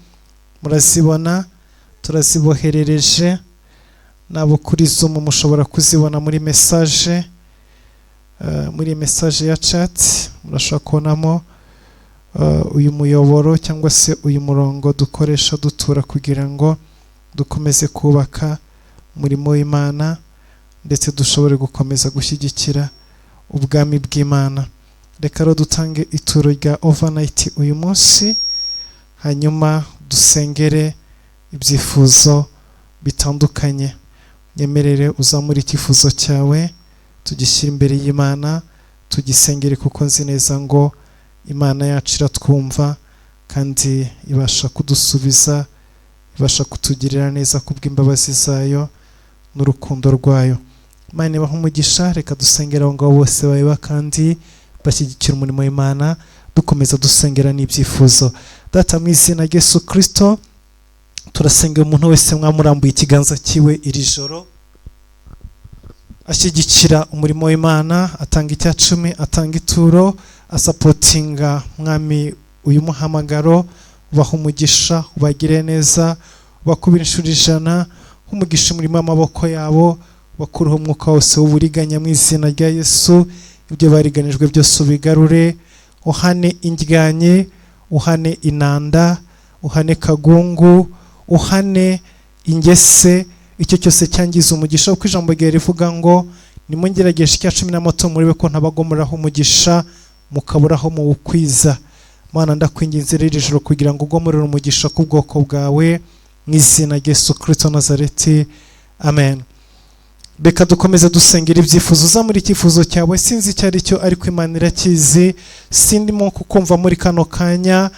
murazibona, turaziboherereje, nabo kuri Zoom mushobora kuzibona muri message, muri message ya chat murashobora kubonamo uyu muyoboro cyangwa se uyu murongo dukoresha dutura kugira ngo dukomeze kubaka umurimo w'Imana ndetse dushobore gukomeza gushyigikira ubwami bw'Imana. Reka rero dutange ituro rya overnight uyu munsi, hanyuma dusengere ibyifuzo bitandukanye. Nyemerere uzamura icyifuzo cyawe tugishyira imbere y'Imana, tugisengere kuko nzi neza ngo Imana yacu iratwumva kandi ibasha kudusubiza, ibasha kutugirira neza kubw'imbabazi zayo n'urukundo rwayo. Imana ibahe umugisha. Reka dusengera abo ngabo bose babiba kandi bashyigikira umurimo w'Imana, dukomeza dusengera n'ibyifuzo. Data mu izina rya Yesu Kristo, turasengera umuntu wese mwamurambuye ikiganza cyiwe iri joro ashyigikira umurimo w'Imana, atanga icya 10, atanga ituro, asapotinga mwami uyu muhamagaro. Ubaha umugisha, ubagire neza, ubakubira inshuro 100, umugisha umurimo w'amaboko yabo, bakuruho umwuka wose w'uburiganya mu izina rya Yesu. Ibyo bariganijwe byose ubigarure, uhane indyanye, uhane inanda, uhane kagungu, uhane ingese, icyo cyose cyangiza umugisha. Uko ijambo ryawe rivuga ngo nimungerageje icya 10 muribe ko ntabagomeraho umugisha mukaburaho mu bukwiza. Mana ndakwinginze rero ijoro kugira ngo ugomorere umugisha ku bwoko bwawe mu izina rya Yesu Kristo Nazareti, amen. Reka dukomeze dusengera ibyifuzo. Uzamura icyifuzo cyawe, sinzi icyo ari cyo ariko Imana irakizi, sindimo kukumva muri kano kanya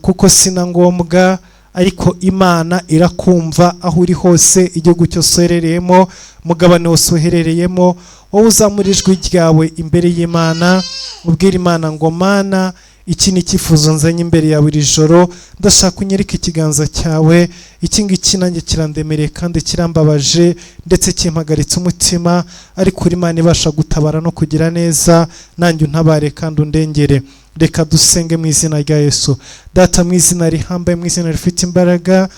kuko sina ngombwa, ariko Imana irakumva aho uri hose, igihugu cyose uherereyemo, mugabane wose uherereyemo. Wowe uzamura ijwi ryawe imbere y'Imana, ubwira Imana ngo Mana, iki ni icyifuzo nzanye imbere yawe iri joro, ndashaka unyereke ikiganza cyawe, iki ngiki nanjye kirandemereye kandi kirambabaje ndetse kimpagaritse umutima, ariko uri Imana ibasha gutabara no kugira neza, nanjye untabare kandi undengere. Reka dusenge mu izina rya Yesu. Data, mu izina rihambaye, mu izina rifite imbaraga,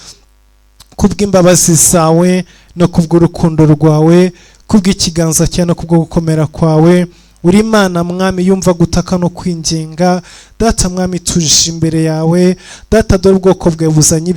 kubw'imbabazi zawe no kubw'urukundo rwawe, kubw'ikiganza cyawe no kubwo gukomera kwawe, uri Imana mwami yumva gutaka no kwinginga. Data mwami tuje imbere yawe, data dore ubwoko bwawe buzanye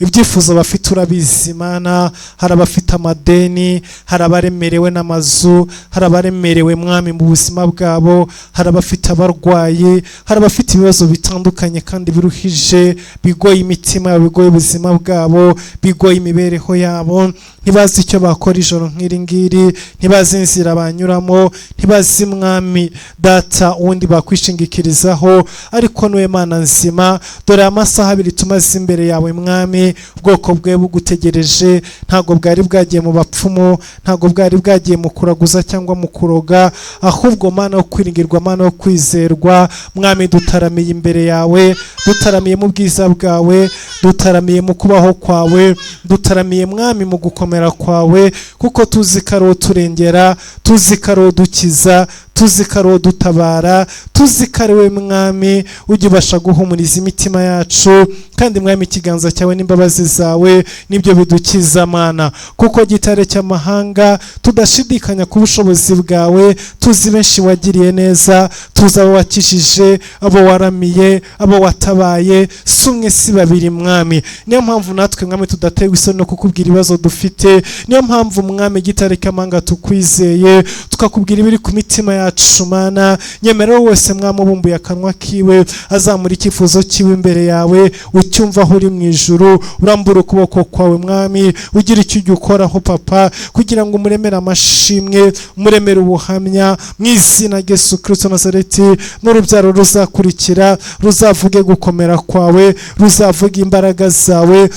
ibyifuzo bafite urabizi Mana. Hari abafite amadeni, hari abaremerewe n'amazu, hari abaremerewe mwami mu buzima bwabo, hari abafite abarwayi, hari abafite ibibazo bitandukanye kandi biruhije, bigoye imitima yabo, bigoye ubuzima bwabo, bigoye imibereho yabo. Ntibazi icyo bakora ijoro nk'iri ngiri, ntibazi inzira banyuramo, ntibazi mwami data ubundi bakwishingikirizaho, ariko niwe Mana nzima. Dore amasaha 2 tumaze imbere yawe mwami, ubwoko bwawe bugutegereje. Ntago bwari bwagiye mu bapfumu, ntago bwari bwagiye mu kuraguza cyangwa mu kuroga, ahubwo Mana wo kwiringirwa, Mana wo kwizerwa mwami. Dutaramiye imbere yawe, dutaramiye mu bwiza bwawe, dutaramiye mu kubaho kwawe, dutaramiye mwami mu gukomera kwawe, kuko tuzi ko ari wowe turengera, tuzi ko ari wowe dukiza, tuzi ko ari wowe dutabara, tuzi ko ari wowe mwami ujya ubasha guhumuriza imitima yacu. Kandi mwami ikiganza cyawe n'imbabazi zawe nibyo bidukiza Mana, kuko gitare cy'amahanga tudashidikanya ku bushobozi bwawe. Tuzi benshi wagiriye neza, tuzi abo wakijije, abo waramiye, abo watabaye, sumwe si babiri mwami. Niyo mpamvu natwe mwami tudatewe isoni no kukubwira ibibazo dufite. Niyo mpamvu mwami gitare cy'amahanga tukwizeye, tukakubwira ibiri ku mitima yacu Mana. Nyemera wese mwami ubumbuye akanwa kiwe, azamura icyifuzo kiwe imbere yawe, ucyumva aho uri mu ijuru. Urambura ukuboko kwawe mwami, ugira icyo ujya ukoraho papa, kugira ngo umuremere amashimwe, umuremere ubuhamya mu izina rya Yesu Kristo Nazareti. N'urubyaro ruzakurikira ruzavuge gukomera kwawe, ruzavuga imbaraga zawe,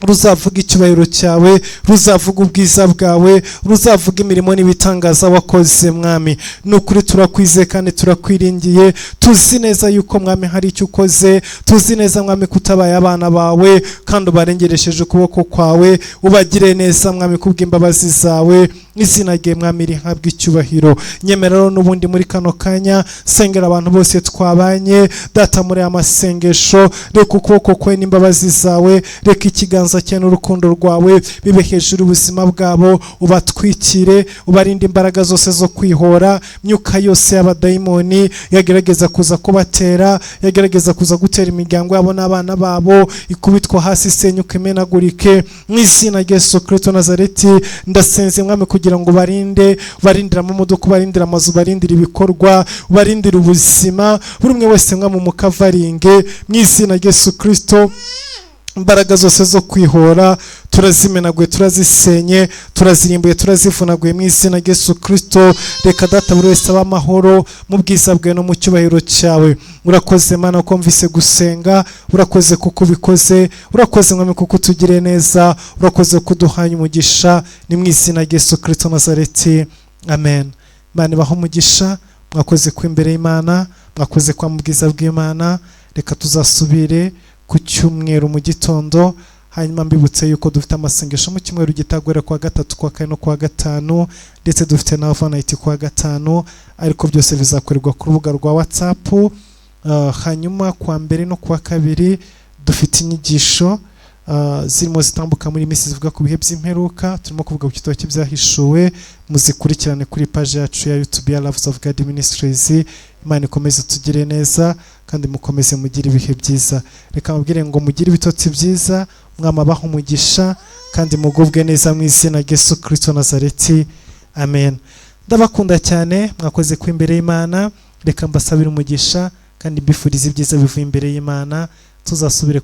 ruzavuga icyubahiro cyawe, ruzavuga ubwiza bwawe, ruzavuga imirimo n'ibitangaza wakoze mwami. Nukuri turakwizeye kandi turakwiringiye, tuzi neza yuko mwami hari icyo ukoze, tuzi neza mwami kutabaye abana bawe kandi ubarengeresheje ukuboko kwawe, ubagire neza mwami kubw'imbabazi zawe, izina rye mwami rihabwe icyubahiro. Nyemerero n'ubundi muri kano kanya sengera abantu bose twabanye data muri amasengesho, reka ukuboko kwe n'imbabazi zawe, reka ikiganza cye n'urukundo rwawe bibe hejuru ubuzima bwabo, ubatwikire, ubarinde imbaraga zose zo kwihora, myuka yose y'abadayimoni yagerageza kuza kubatera, yagerageza kuza gutera imiryango yabo n'abana babo, ikubitwa hasi isenyuke imenagurike mu izina rya Yesu Kristo Nazareti. Ndasenze mwami kugira ngo barindira mu modoka, barindira amazu, barindira ibikorwa, barindira ubuzima, buri umwe wese mwami mukavaringe mu izina rya Yesu Kristo. Imbaraga zose zo kwihora turazimenaguye, turazisenye, turazirimbuye, turazivunaguye mu izina rya Yesu Kristo. Reka data buri wese aba amahoro mu bwiza bwawe no mu cyubahiro cyawe. Urakoze Mana ko mvise gusenga, urakoze kuko ubikoze, urakoze mwami kuko utugiriye neza, urakoze kuduhanya umugisha, ni mu izina rya Yesu Kristo Nazareti, amen. Imana ibahe umugisha, mwakoze ku imbere y'Imana, mwakoze kwa mu bwiza bw'Imana. Reka tuzasubire ku cyumweru mu gitondo, hanyuma mbibutse yuko dufite amasengesho mu cyumweru gitagwera kwa gatatu, kwa kane no kwa gatanu, ndetse dufite na overnight kwa gatanu, ariko byose bizakorerwa ku rubuga rwa WhatsApp. Hanyuma kwa mbere no kwa kabiri dufite inyigisho zirimo zitambuka muri minsi zivuga ku bihe by'imperuka, turimo kuvuga ku gitabo cy'ibyahishuwe, muzikurikirane kuri page yacu ya YouTube ya Loves of God Ministries. Imana ikomeze tugire neza kandi mukomeze mugire ibihe byiza. Reka mubwire ngo mugire ibitotsi byiza, mwama baho umugisha kandi mugubwe neza mu izina rya Yesu Kristo Nazareti, amen. Ndabakunda cyane, mwakoze ku imbere y'Imana. Reka mbasabire umugisha kandi mbifurize ibyiza bivuye imbere y'Imana. Tuzasubire